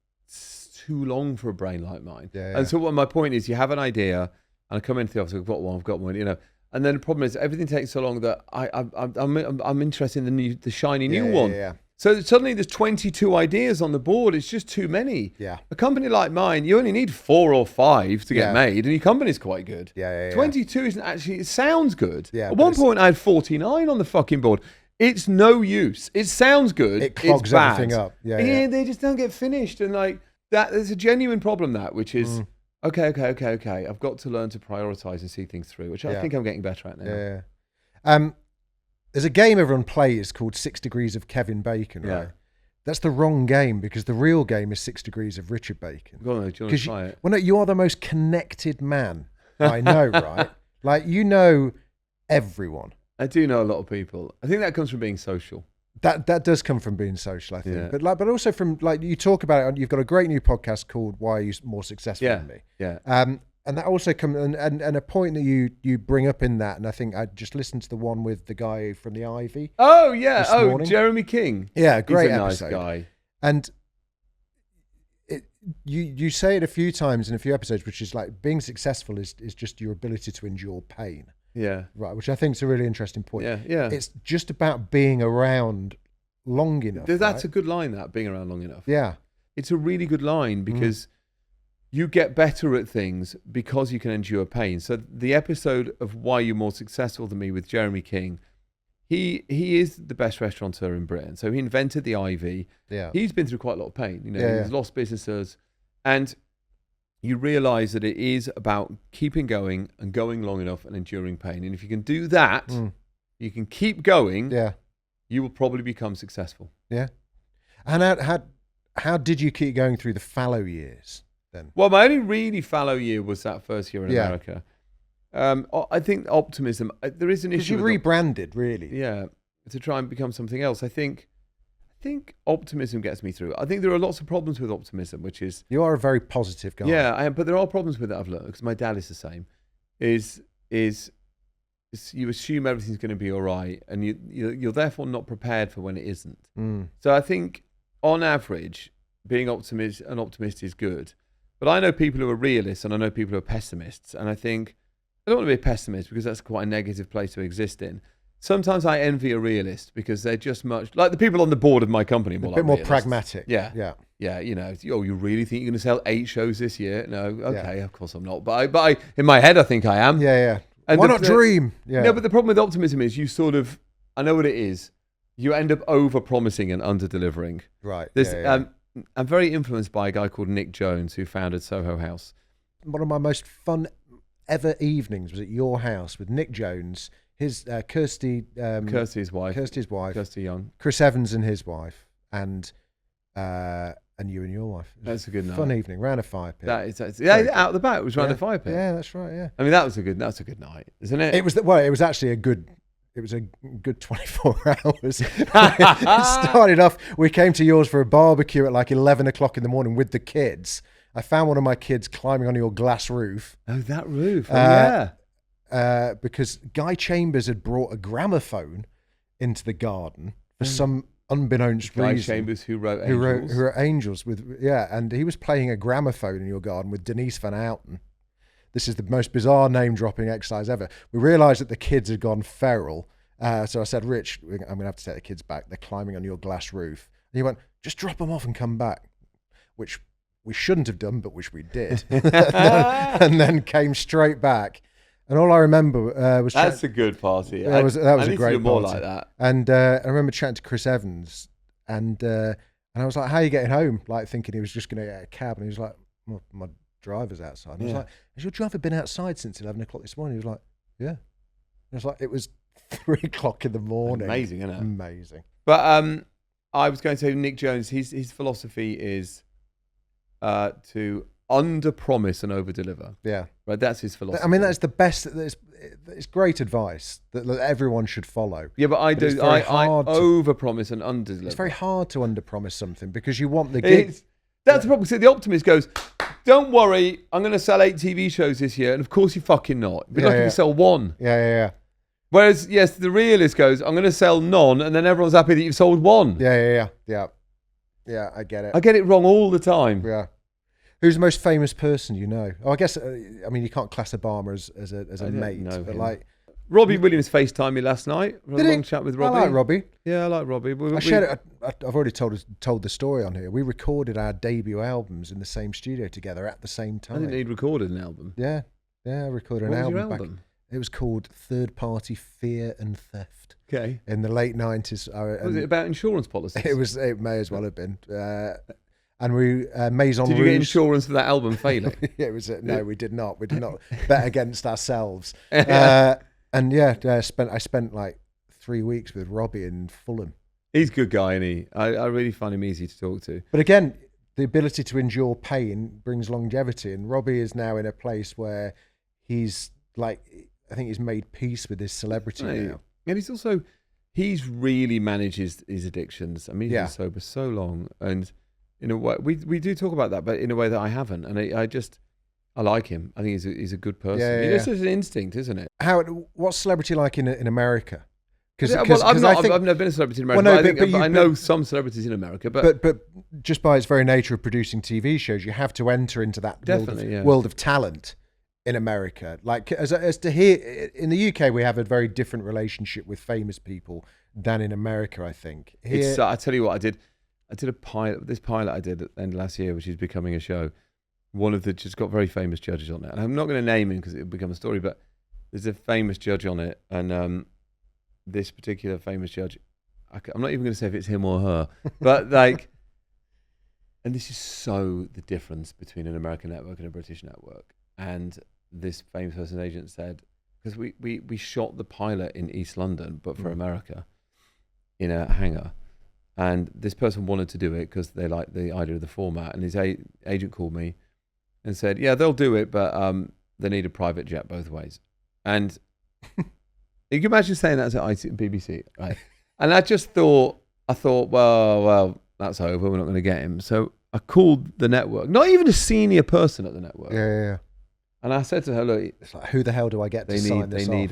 too long for a brain like mine. And so what my point is, you have an idea, and I come into the office, I've got one, you know. And then the problem is everything takes so long that I'm interested in the shiny new one. So suddenly there's 22 ideas on the board. It's just too many. A company like mine, you only need 4 or 5 to get made, and your company's quite good. 22 isn't actually, it sounds good. At one point I had 49 on the fucking board. It's no use. It sounds good. It clogs everything up. They just don't get finished. And like that, there's a genuine problem which is, okay. I've got to learn to prioritize and see things through, which I think I'm getting better at now. There's a game everyone plays called 6 Degrees of Kevin Bacon, right? That's the wrong game, because the real game is 6 Degrees of Richard Bacon. Go on, do you want to try it? Well, no, you are the most connected man I know, right? Like, you know everyone. I do know a lot of people. I think that comes from being social. That does come from being social, I think. But also from, like, you talk about it. You've got a great new podcast called "Why Are You More Successful Than Me?" And that also comes and a point that you bring up in that, and I think I just listened to the one with the guy from the Ivy. Oh yeah, Jeremy King. Yeah, great He's a episode. Nice guy. And you say it a few times in a few episodes, which is like being successful is just your ability to endure pain. Yeah. Right, which I think is a really interesting point. Yeah. It's just about being around long enough. That's a good line, that, being around long enough. Yeah. It's a really good line, because you get better at things because you can endure pain. So the episode of Why You're More Successful Than Me with Jeremy King, he is the best restaurateur in Britain. So he invented the Ivy. Yeah. He's been through quite a lot of pain. You know, he's lost businesses. And you realize that it is about keeping going and going long enough and enduring pain. And if you can do that, you can keep going, you will probably become successful. Yeah. And how did you keep going through the fallow years then? Well, my only really fallow year was that first year in America. I think optimism. There is an issue. Because you rebranded, really. Yeah, to try and become something else. I think optimism gets me through. I think there are lots of problems with optimism, which is you are a very positive guy. Yeah, I am, but there are problems with it. I've learned because my dad is the same. Is you assume everything's going to be all right, and you're therefore not prepared for when it isn't. So I think, on average, being an optimist is good. But I know people who are realists, and I know people who are pessimists, and I think I don't want to be a pessimist because that's quite a negative place to exist in. Sometimes I envy a realist because they're just much like the people on the board of my company. A bit more pragmatic. Yeah. You know, you really think you're going to sell 8 shows this year? No, okay, of course I'm not. But I in my head, I think I am. Yeah. And why not dream? Yeah. No, but the problem with optimism is you sort of, I know what it is. You end up over-promising and under-delivering. Right. I'm very influenced by a guy called Nick Jones who founded Soho House. One of my most fun ever evenings was at your house with Nick Jones, his Kirsty's wife, Kirsty Young, Chris Evans and his wife, and you and your wife. That's a good night. Fun evening, round a fire pit. Out the back. It was round a fire pit. Yeah, that's right. Yeah. I mean, that's a good night, isn't it? It was actually a good 24 hours. It started off, we came to yours for a barbecue at like 11 o'clock in the morning with the kids. I found one of my kids climbing on your glass roof. Oh, that roof. Yeah. Because Guy Chambers had brought a gramophone into the garden for some unbeknownst reason. Guy Chambers, who wrote Angels. Who wrote Angels and he was playing a gramophone in your garden with Denise Van Outen. This is the most bizarre name-dropping exercise ever. We realised that the kids had gone feral. So I said, Rich, I'm going to have to take the kids back. They're climbing on your glass roof. And he went, just drop them off and come back, which we shouldn't have done, but which we did. and then came straight back. And all I remember was... That's a good party. That was a great party. More like that. And I remember chatting to Chris Evans, and I was like, how are you getting home? Like, thinking he was just going to get a cab. And he was like, well, my driver's outside. And I was like, has your driver been outside since 11 o'clock this morning? He was like, yeah. And I was like, it was 3 o'clock in the morning. Amazing, isn't it? Amazing. But I was going to say Nick Jones, his philosophy is to under-promise and over-deliver. Yeah. Right, that's his philosophy. I mean, that's the best. It's great advice that everyone should follow. Yeah, but I over-promise and under-deliver. It's very hard to under-promise something because you want the gig. That's the problem. So the optimist goes, don't worry, I'm going to sell 8 TV shows this year. And of course you're fucking not. It'd be like if you sell 1. Yeah. Whereas, yes, the realist goes, I'm going to sell none. And then everyone's happy that you've sold 1. Yeah, I get it. I get it wrong all the time. Yeah. Who's the most famous person you know? Oh, I guess, I mean, you can't class Obama as a mate. But him. Like... Robbie Williams FaceTimed me last night. Did he? Long chat with Robbie. I like Robbie. Yeah, I like Robbie. I've already told the story on here. We recorded our debut albums in the same studio together at the same time. I didn't need recorded an album. Yeah, I recorded an album. What was your album? It was called Third Party Fear and Theft. Okay. In the late 90s. Was it about insurance policies? It may as well have been. And we Maison Did you get insurance for that album failing? No, we did not. We did not bet against ourselves. And I spent like 3 weeks with Robbie in Fulham. He's a good guy, isn't he? I really find him easy to talk to. But again, the ability to endure pain brings longevity, and Robbie is now in a place where he's like, I think he's made peace with his celebrity now. And he's really managed his addictions. I mean, he's been sober so long, and in a way, we do talk about that, but in a way that I haven't, and I like him. I think he's a good person. It's just an instinct, isn't it? What's celebrity like in America? I've never been a celebrity in America. But I know some celebrities in America. But just by its very nature of producing TV shows, you have to enter into that world of talent in America. Like as to here in the UK, we have a very different relationship with famous people than in America. I think. I tell you what, I did a pilot. This pilot I did at the end of last year, which is becoming a show. One of the just got very famous judges on it, and I'm not going to name him because it'll become a story. But there's a famous judge on it, and this particular famous judge, I'm not even going to say if it's him or her, but like, and this is so the difference between an American network and a British network. And this famous person's agent said, because we shot the pilot in East London, but for America, in a hangar. And this person wanted to do it because they liked the idea of the format. And his agent called me and said, yeah, they'll do it, but they need a private jet both ways. And you can imagine saying that to IT and BBC, right? And I thought, well, that's over. We're not going to get him. So I called the network, not even a senior person at the network. Yeah. And I said to her, look, it's like, who the hell do I get to sign this off?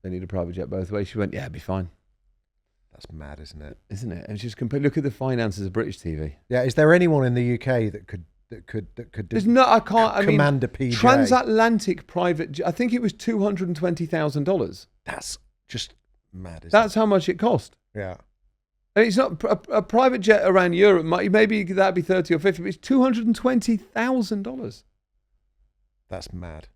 They need a private jet both ways. She went, yeah, it'd be fine. That's mad, isn't it? Isn't it? And just look at the finances of British TV. Yeah. Is there anyone in the UK that could There's no, I can't. I mean, command a PJ? Transatlantic private. I think it was $220,000. That's just mad. That's how much it cost. Yeah. And it's not a private jet around Europe. Maybe that'd be 30 or 50, but it's $220,000. That's mad.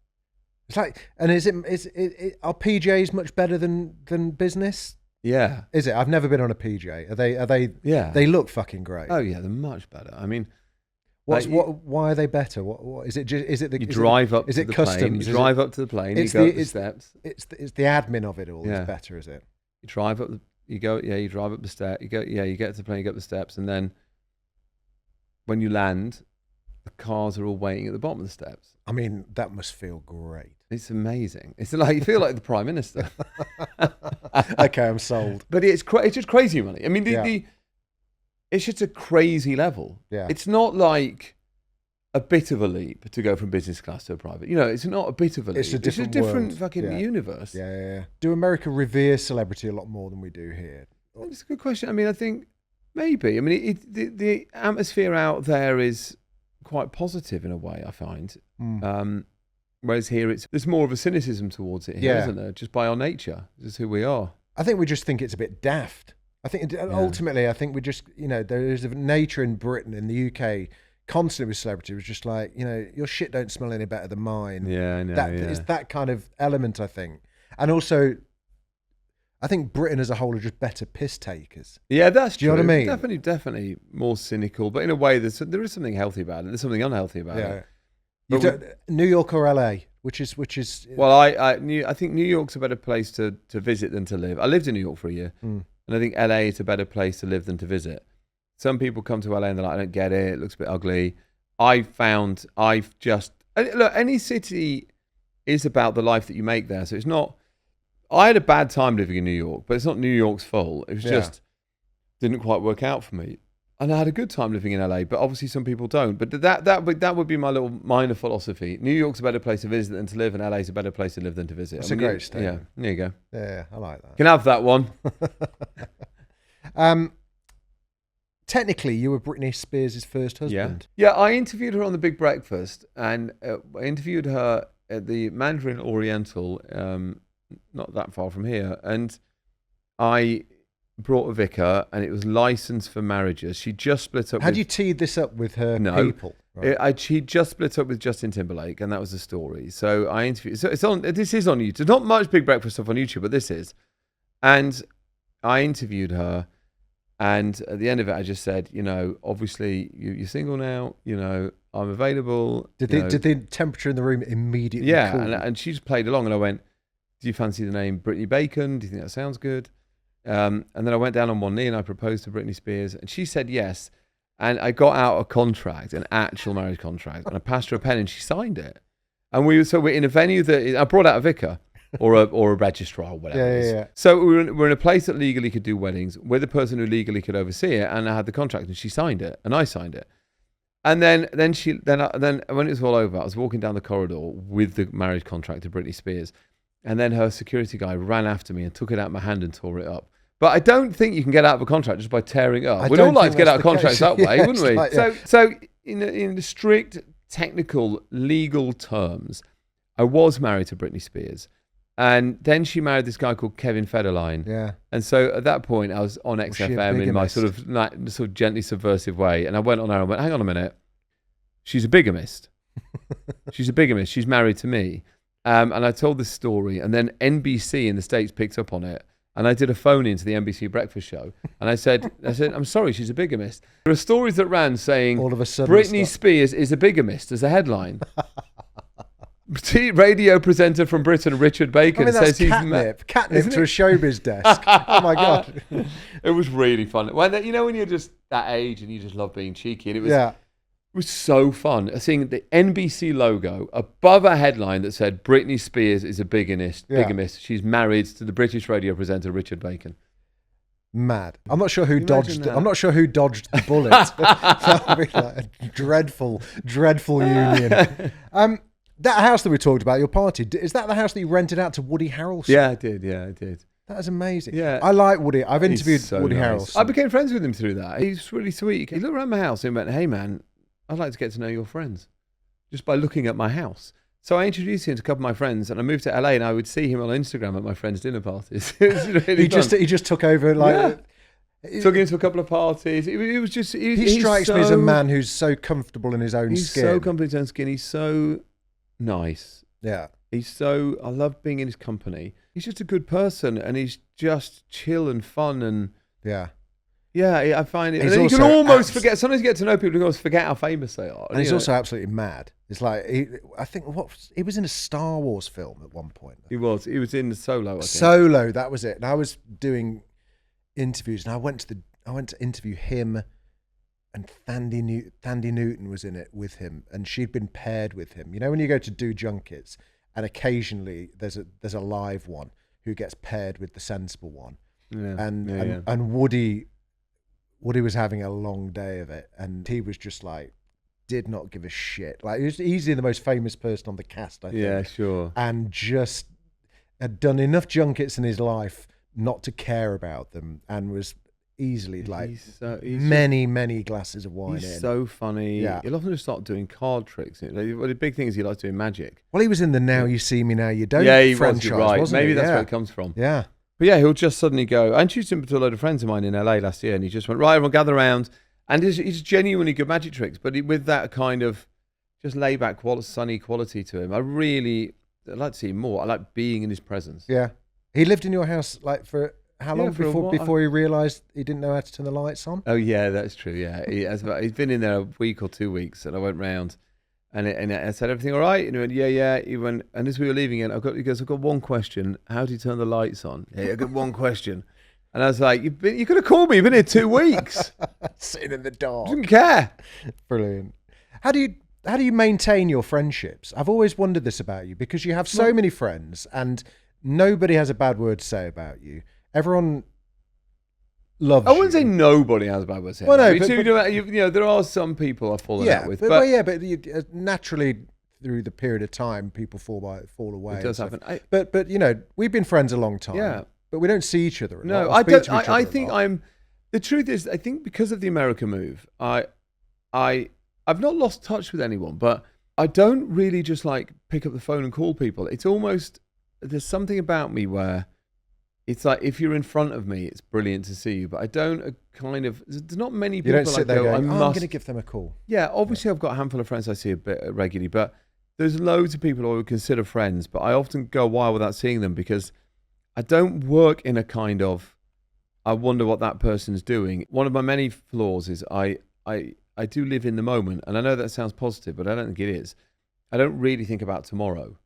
It's like, and are PJs much better than business? Yeah. Is it? I've never been on a PJ. Are they? Yeah. They look fucking great. Oh yeah, they're much better. I mean, why are they better? What is it? Is it the? You drive up. Is to it the customs? Plane. You drive up to the plane. You go up the steps. It's the admin of it all. That's better, is it? You drive up. You drive up the steps. You get to the plane. You go up the steps, and then when you land, the cars are all waiting at the bottom of the steps. I mean, that must feel great. It's amazing. It's like you feel like the Prime Minister. Okay, I'm sold. But it's just crazy money. I mean, it's just a crazy level. Yeah. It's not like a bit of a leap to go from business class to a private. It's not a bit of a leap. It's a different fucking universe. Yeah. Do America revere celebrity a lot more than we do here? It's a good question. I mean, I think maybe. I mean, the atmosphere out there is quite positive in a way, I find. Whereas here, there's more of a cynicism towards it here, isn't there? Just by our nature. Just who we are. I think we just think it's a bit daft. Ultimately, I think we just, there is a nature in Britain, in the UK, constantly with celebrity, was just like, your shit don't smell any better than mine. Yeah, I know. It's that kind of element, I think. And also, I think Britain as a whole are just better piss takers. Yeah, that's true. Do you know what I mean? Definitely more cynical, but in a way, there is something healthy about it. There's something unhealthy about it. New York or LA, which is. Well, I think New York's a better place to visit than to live. I lived in New York for a year, and I think LA is a better place to live than to visit. Some people come to LA and they're like, I don't get it. It looks a bit ugly. Look, any city is about the life that you make there. So it's not. I had a bad time living in New York, but it's not New York's fault. It was just didn't quite work out for me. And I had a good time living in LA, but obviously some people don't. But that would be my little minor philosophy. New York's a better place to visit than to live, and LA's a better place to live than to visit. It's a great statement. Yeah, there you go. Yeah, I like that. You can have that one. Technically, you were Britney Spears' first husband. Yeah, I interviewed her on The Big Breakfast, and I interviewed her at the Mandarin Oriental, not that far from here, and I brought a vicar, and it was licensed for marriages. She just split up. Had you teed this up with her people? Right. She just split up with Justin Timberlake, and that was the story. So I interviewed. So this is on YouTube. Not much Big Breakfast stuff on YouTube, but this is. And I interviewed her, and at the end of it, I just said, obviously you're single now. I'm available. Did the temperature in the room immediately? Yeah, cool? and she just played along, and I went, "Do you fancy the name Brittany Bacon? Do you think that sounds good?" And then I went down on one knee and I proposed to Britney Spears, and she said yes. And I got out a contract, an actual marriage contract, and I passed her a pen, and she signed it. And we're in a venue that I brought out a vicar or a registrar or whatever. Yeah. So we're in a place that legally could do weddings. We're the person who legally could oversee it, and I had the contract, and she signed it, and I signed it. And then when it was all over, I was walking down the corridor with the marriage contract to Britney Spears, and then her security guy ran after me and took it out of my hand and tore it up. But I don't think you can get out of a contract just by tearing it up. We'd all like to get out of contracts that way, wouldn't we? Like, So in the strict technical legal terms, I was married to Britney Spears. And then she married this guy called Kevin Federline. Yeah. And so at that point, I was on XFM in my sort of gently subversive way. And I went on there and went, hang on a minute. She's a bigamist. She's a bigamist. She's married to me. And I told this story. And then NBC in the States picked up on it. And I did a phone in to the NBC breakfast show. And I said, I'm sorry, she's a bigamist. There are stories that ran saying, all of a sudden, Britney Spears is a bigamist as a headline. Radio presenter from Britain, Richard Bacon, says he's catnip to a showbiz desk. Oh my God. It was really fun. When you're just that age and you just love being cheeky. And it was was so fun seeing the NBC logo above a headline that said Britney Spears is a bigamist. She's married to the British radio presenter Richard Bacon. Mad. I'm not sure who dodged. I'm not sure who dodged the bullet. That would be like a dreadful union. That house that we talked about, your party, is that the house that you rented out to Woody Harrelson? Yeah, I did. That is amazing. Yeah. I like Woody. I've interviewed Woody Harrelson. I became friends with him through that. He's really sweet. He looked around my house and went, "Hey man, I'd like to get to know your friends," just by looking at my house. So I introduced him to a couple of my friends, and I moved to LA, and I would see him on Instagram at my friends' dinner parties. It was really fun. He just took over like. Yeah. Took him to a couple of parties. It was just. He strikes me as a man who's so comfortable in his own skin. He's so comfortable in his own skin. He's so nice. Yeah. I love being in his company. He's just a good person, and he's just chill and fun, and yeah, I find it. And you can almost forget. Sometimes you get to know people, you can almost forget how famous they are. And he's also absolutely mad. It's like I think he was in a Star Wars film at one point. He was in the Solo. I think. Solo, that was it. And I was doing interviews, and I went to interview him, and Thandie Newton was in it with him, and she'd been paired with him. You know, when you go to do junkets, and occasionally there's a live one who gets paired with the sensible one, and Woody was having a long day of it, and he was just like, did not give a shit. Like, he was easily the most famous person on the cast, I think. Yeah, sure. And just had done enough junkets in his life not to care about them, and was easily many glasses of wine. He's so funny. Yeah. He'll often just start doing card tricks. The big thing is he likes doing magic. Well, he was in the Now You See Me, Now You Don't franchise, you're right. wasn't Maybe he? that's where it comes from. Yeah. But yeah, he'll just suddenly go. I introduced him to a load of friends of mine in LA last year, and he just went, right, everyone gather around. And he's genuinely good magic tricks, but with that kind of just laid-back, sunny quality to him. I'd like to see him more. I like being in his presence. Yeah. He lived in your house like for how long before he realised he didn't know how to turn the lights on? Oh yeah, that's true. Yeah, he's been in there a week or 2 weeks, and I went round, and I said, everything all right? And he went, yeah. He went, and as we were leaving it, he goes, I've got one question. How do you turn the lights on? Yeah, I got one question. And I was like, you could have called me. You've been here 2 weeks, sitting in the dark. Didn't care. Brilliant. How do you maintain your friendships? I've always wondered this about you, because you have so many friends, and nobody has a bad word to say about you. Everyone loves you. I wouldn't say nobody has a bad word to say. Well, no, but there are some people I've fallen out with. But naturally, through the period of time, people fall away. It does happen. But we've been friends a long time. Yeah. But we don't see each other. No, I don't. I think the truth is, I think because of the America move, I've not lost touch with anyone, but I don't really just like pick up the phone and call people. It's almost, there's something about me where it's like, if you're in front of me, it's brilliant to see you, but I don't there's not many people. You don't sit there going, I'm going to give them a call. Yeah, obviously I've got a handful of friends I see a bit regularly, but there's loads of people I would consider friends, but I often go a while without seeing them because I don't work in a kind of, I wonder what that person's doing. One of my many flaws is I do live in the moment, and I know that sounds positive, but I don't think it is. I don't really think about tomorrow.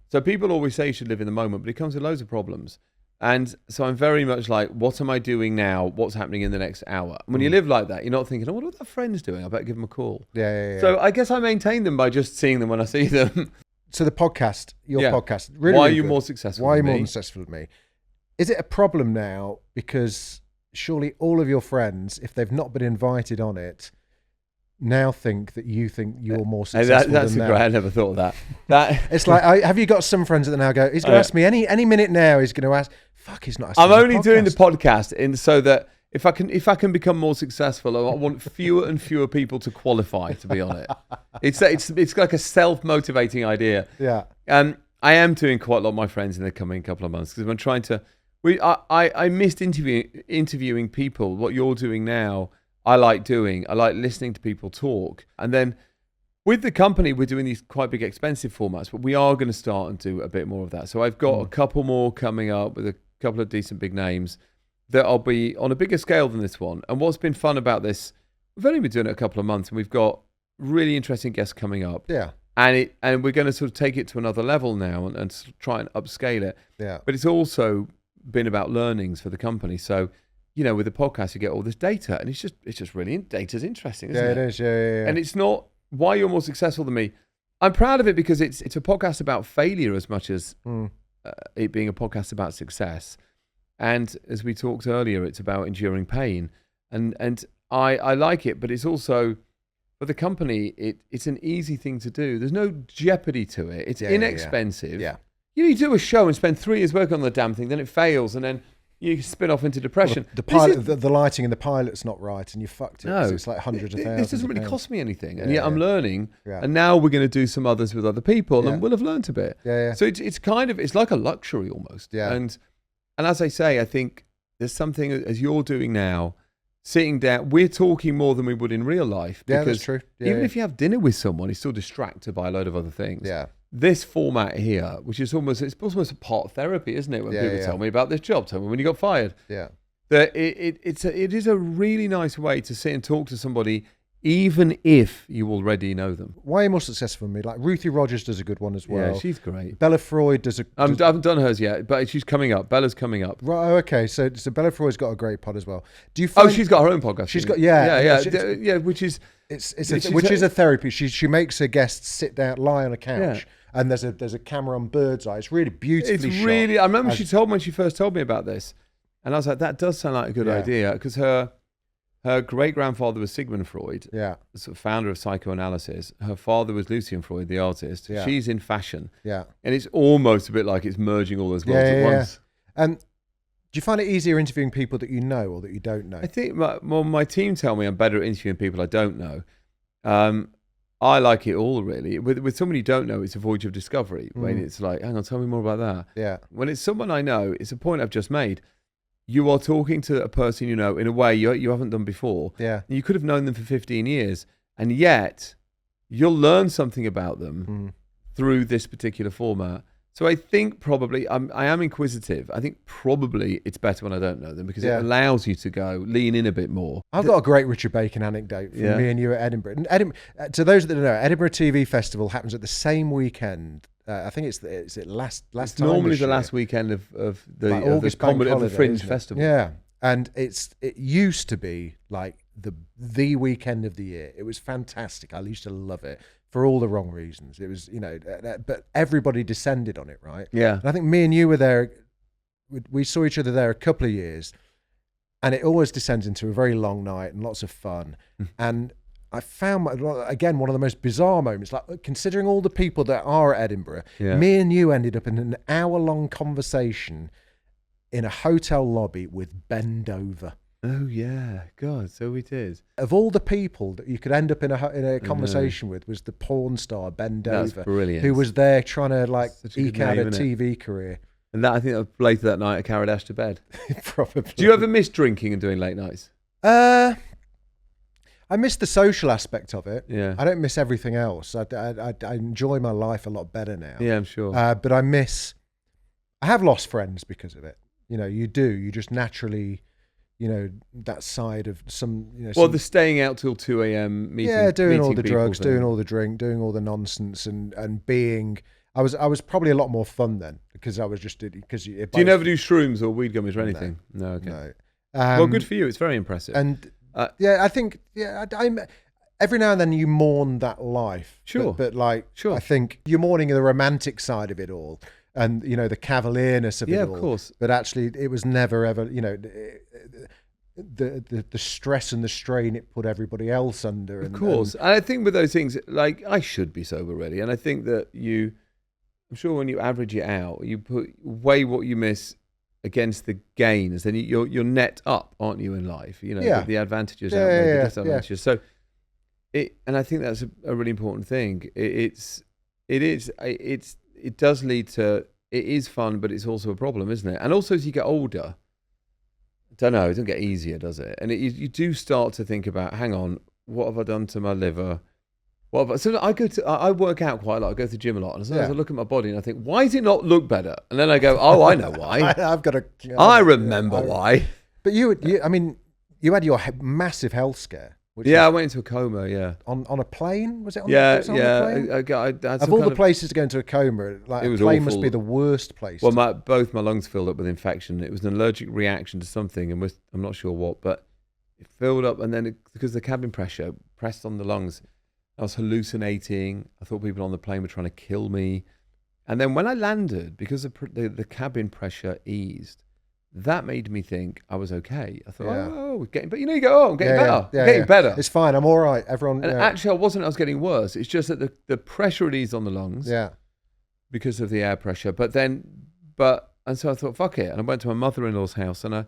So people always say you should live in the moment, but it comes with loads of problems. And so I'm very much like, what am I doing now? What's happening in the next hour? And when you live like that, you're not thinking, oh, what are that friend's doing? I better give them a call. Yeah. So I guess I maintain them by just seeing them when I see them. So the podcast, your podcast, really. Why really are you good. more successful Why are than you me? more successful than me? Is it a problem now? Because surely all of your friends, if they've not been invited on it, now think you're more successful that's than them. great. I never thought of that. It's like, have you got some friends that now go, he's going to ask me any minute now, he's going to ask, fuck, he's not asking I'm only doing the podcast. podcast so that if I can become more successful, I want fewer and fewer people to qualify to be on it. It's like a self-motivating idea. Yeah. I am doing quite a lot of my friends in the coming couple of months because I'm trying to. I missed interviewing people. What you're doing now, I like doing. I like listening to people talk. And then with the company, we're doing these quite big, expensive formats, but we are going to start and do a bit more of that. So I've got a couple more coming up with a couple of decent big names that I'll be on a bigger scale than this one. And what's been fun about this, we've only been doing it a couple of months, and we've got really interesting guests coming up. Yeah. And we're going to sort of take it to another level now and try and upscale it. Yeah. But it's also been about learnings for the company. So, with the podcast, you get all this data, and it's just really, data's interesting, isn't it? Yeah, it is. Yeah. And it's not why you're more successful than me. I'm proud of it because it's a podcast about failure as much as it being a podcast about success. And as we talked earlier, it's about enduring pain. And I like it, but it's also, for the company, it's an easy thing to do. There's no jeopardy to it. It's inexpensive. Yeah. You do a show and spend 3 years working on the damn thing, then it fails, and then you spin off into depression. Well, the lighting in the pilot's not right, and you fucked it. No, so it's like hundreds of thousands. This doesn't really cost me anything, and yet I'm learning. Yeah. And now we're going to do some others with other people, and we'll have learned a bit. Yeah. So it's like a luxury almost. Yeah. And as I say, I think there's something, as you're doing now, sitting down. We're talking more than we would in real life. Yeah, that's true. Even if you have dinner with someone, you're still distracted by a load of other things. Yeah. This format here, which is almost a part of therapy, isn't it? When people tell me about this job, tell me when you got fired. Yeah. That it is a really nice way to sit and talk to somebody, even if you already know them. Way more successful than me. Like Ruthie Rogers does a good one as well. Yeah, she's great. Bella Freud does a. I haven't done hers yet, but she's coming up. Bella's coming up. Right. Okay. So Bella Freud's got a great pod as well. Do you find? She's got her own podcast. She's got which is a therapy. She makes her guests sit down, lie on a couch. Yeah. And there's a camera on bird's eye. It's really beautifully shot. I remember she told me when she first told me about this, and I was like, that does sound like a good idea, because her great grandfather was Sigmund Freud, the sort of founder of psychoanalysis. Her father was Lucian Freud, the artist. Yeah. She's in fashion, and it's almost a bit like it's merging all those worlds at once. And do you find it easier interviewing people that you know or that you don't know? I think my team tell me I'm better at interviewing people I don't know. I like it all, really. With somebody you don't know, it's a voyage of discovery. When it's like, hang on, tell me more about that. Yeah. When it's someone I know, it's a point I've just made. You are talking to a person you know in a way you haven't done before. Yeah. You could have known them for 15 years, and yet you'll learn something about them through this particular format. So I think probably, I am inquisitive. I think probably it's better when I don't know them, because it allows you to lean in a bit more. I've got a great Richard Bacon anecdote from me and you at Edinburgh. And to those that don't know, Edinburgh TV Festival happens at the same weekend. I think it's last time. Normally the last weekend of the August comedy of the Fringe holiday, Festival. Yeah, and it used to be like the weekend of the year. It was fantastic. I used to love it. For all the wrong reasons. It was, but everybody descended on it, right? Yeah. And I think me and you were there, we saw each other there a couple of years, and it always descends into a very long night and lots of fun. And I found, again, one of the most bizarre moments, like considering all the people that are at Edinburgh, me and you ended up in an hour-long conversation in a hotel lobby with Ben Dover. Oh yeah, God! So we did. Of all the people that you could end up in a conversation with, was the porn star Ben Dover. That's brilliant. Who was there trying to eke out a TV career. And that, I think, later that night I carried Ash to bed. Probably. Do you ever miss drinking and doing late nights? I miss the social aspect of it. Yeah. I don't miss everything else. I enjoy my life a lot better now. Yeah, I'm sure. But I have lost friends because of it. You do. You just naturally. That side of some, the staying out till 2 a.m. meeting, doing all the drugs, thing. doing all the drink, doing all the nonsense, and being. I was probably a lot more fun then, because I was just because. Do you never do shrooms or weed gummies or anything? No. Okay. No. Well, good for you. It's very impressive. And I think I'm. Every now and then you mourn that life. Sure. But I think you're mourning the romantic side of it all. And the cavalierness of it all. Yeah, of course. But actually, it was never ever. The stress and the strain it put everybody else under. Of course, and I think with those things, like I should be sober really, and I think that I'm sure when you average it out, you weigh what you miss against the gains, then you're net up, aren't you, in life? The advantages outweigh the disadvantages. So, and I think that's a really important thing. It does lead to, it is fun, but it's also a problem, isn't it? And also as you get older, I don't know, it doesn't get easier, does it? And you do start to think about, hang on, what have I done to my liver? So I work out quite a lot. I go to the gym a lot, and sometimes I look at my body and I think, why does it not look better? And then I go, oh, I know why. I remember why. But you had your massive health scare. I went into a coma. Yeah, on a plane, was it? I had of all the places to go into a coma, it was a plane awful. Must be the worst place. Well, both my lungs filled up with infection. It was an allergic reaction to something, and I'm not sure what, but it filled up, and then because the cabin pressure pressed on the lungs, I was hallucinating. I thought people on the plane were trying to kill me. And then when I landed, because the cabin pressure eased, that made me think I was okay. I thought, oh, getting better. You know, you go, oh, I'm getting better. I'm getting better. It's fine. I'm all right. Everyone. And actually, I was getting worse. It's just that the pressure had eased on the lungs. Yeah. Because of the air pressure. And so I thought, fuck it. And I went to my mother-in-law's house and I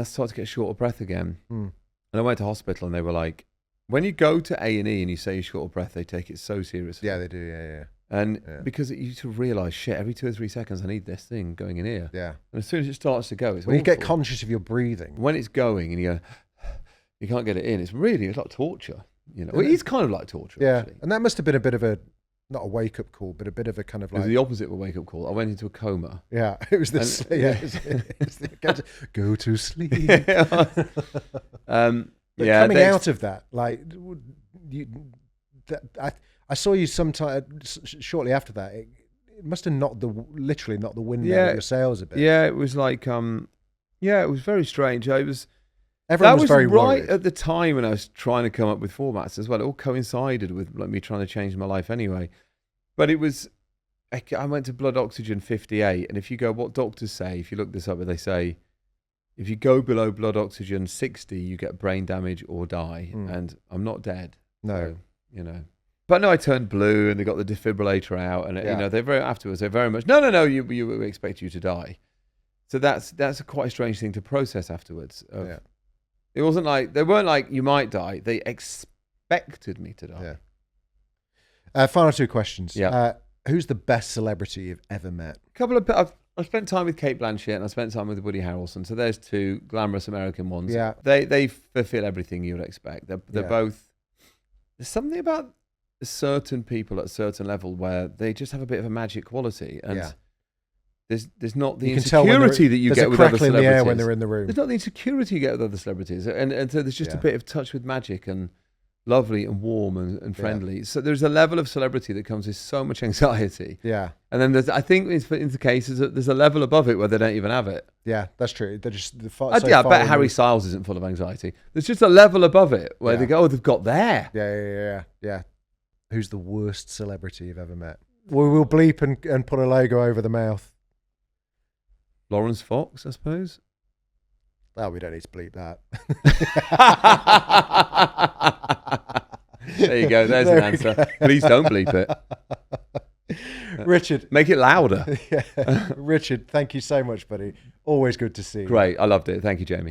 started to get short of breath again. And I went to hospital and they were like, when you go to A&E and you say you're short of breath, they take it so seriously. Yeah, they do. Yeah. And because you sort of realise, shit, every 2 or 3 seconds I need this thing going in here. Yeah. And as soon as it starts to go, it's when awful. You get conscious of your breathing. When it's going and you can't get it in, it's like torture. You know, well, it's kind of like torture. Actually. And that must have been a bit of not a wake-up call, but a bit of a kind of like... It was the opposite of a wake-up call. I went into a coma. Yeah, it was this... Go to sleep. Coming out of that, like... I saw you sometime shortly after that. It must have literally knocked the wind out of your sails a bit. Yeah, it was like... it was very strange. Everyone was very worried. At the time when I was trying to come up with formats as well. It all coincided with me trying to change my life anyway. But it was, I went to blood oxygen 58, and if you go, what doctors say, if you look this up, they say, if you go below blood oxygen 60, you get brain damage or die. And I'm not dead. No. So, But no, I turned blue, and they got the defibrillator out, and afterwards they're very much, no, we expect you to die. So that's quite a strange thing to process afterwards. It wasn't like, they weren't like, you might die. They expected me to die. Yeah. Final 2 questions. Yeah. Who's the best celebrity you've ever met? I've spent time with Cate Blanchett and I spent time with Woody Harrelson. So there's 2 glamorous American ones. Yeah. They fulfill everything you would expect. They're both... There's something about certain people at a certain level where they just have a bit of a magic quality. And there's not the insecurity that you get with other celebrities. There's a crackle in the air when they're in the room. There's not the insecurity you get with other celebrities. And so there's just a bit of touch with magic and lovely and warm and friendly. Yeah. So there's a level of celebrity that comes with so much anxiety. Yeah. And then I think in the cases there's a level above it where they don't even have it. Yeah, that's true. They're just I bet Harry Styles isn't full of anxiety. There's just a level above it where they go, oh, they've got there. Yeah. Who's the worst celebrity you've ever met? We'll bleep and put a logo over the mouth. Lawrence Fox, I suppose. Oh, we don't need to bleep that. There you go. There's an answer. Please don't bleep it. Richard. Make it louder. Richard, thank you so much, buddy. Always good to see you. Great. I loved it. Thank you, Jamie.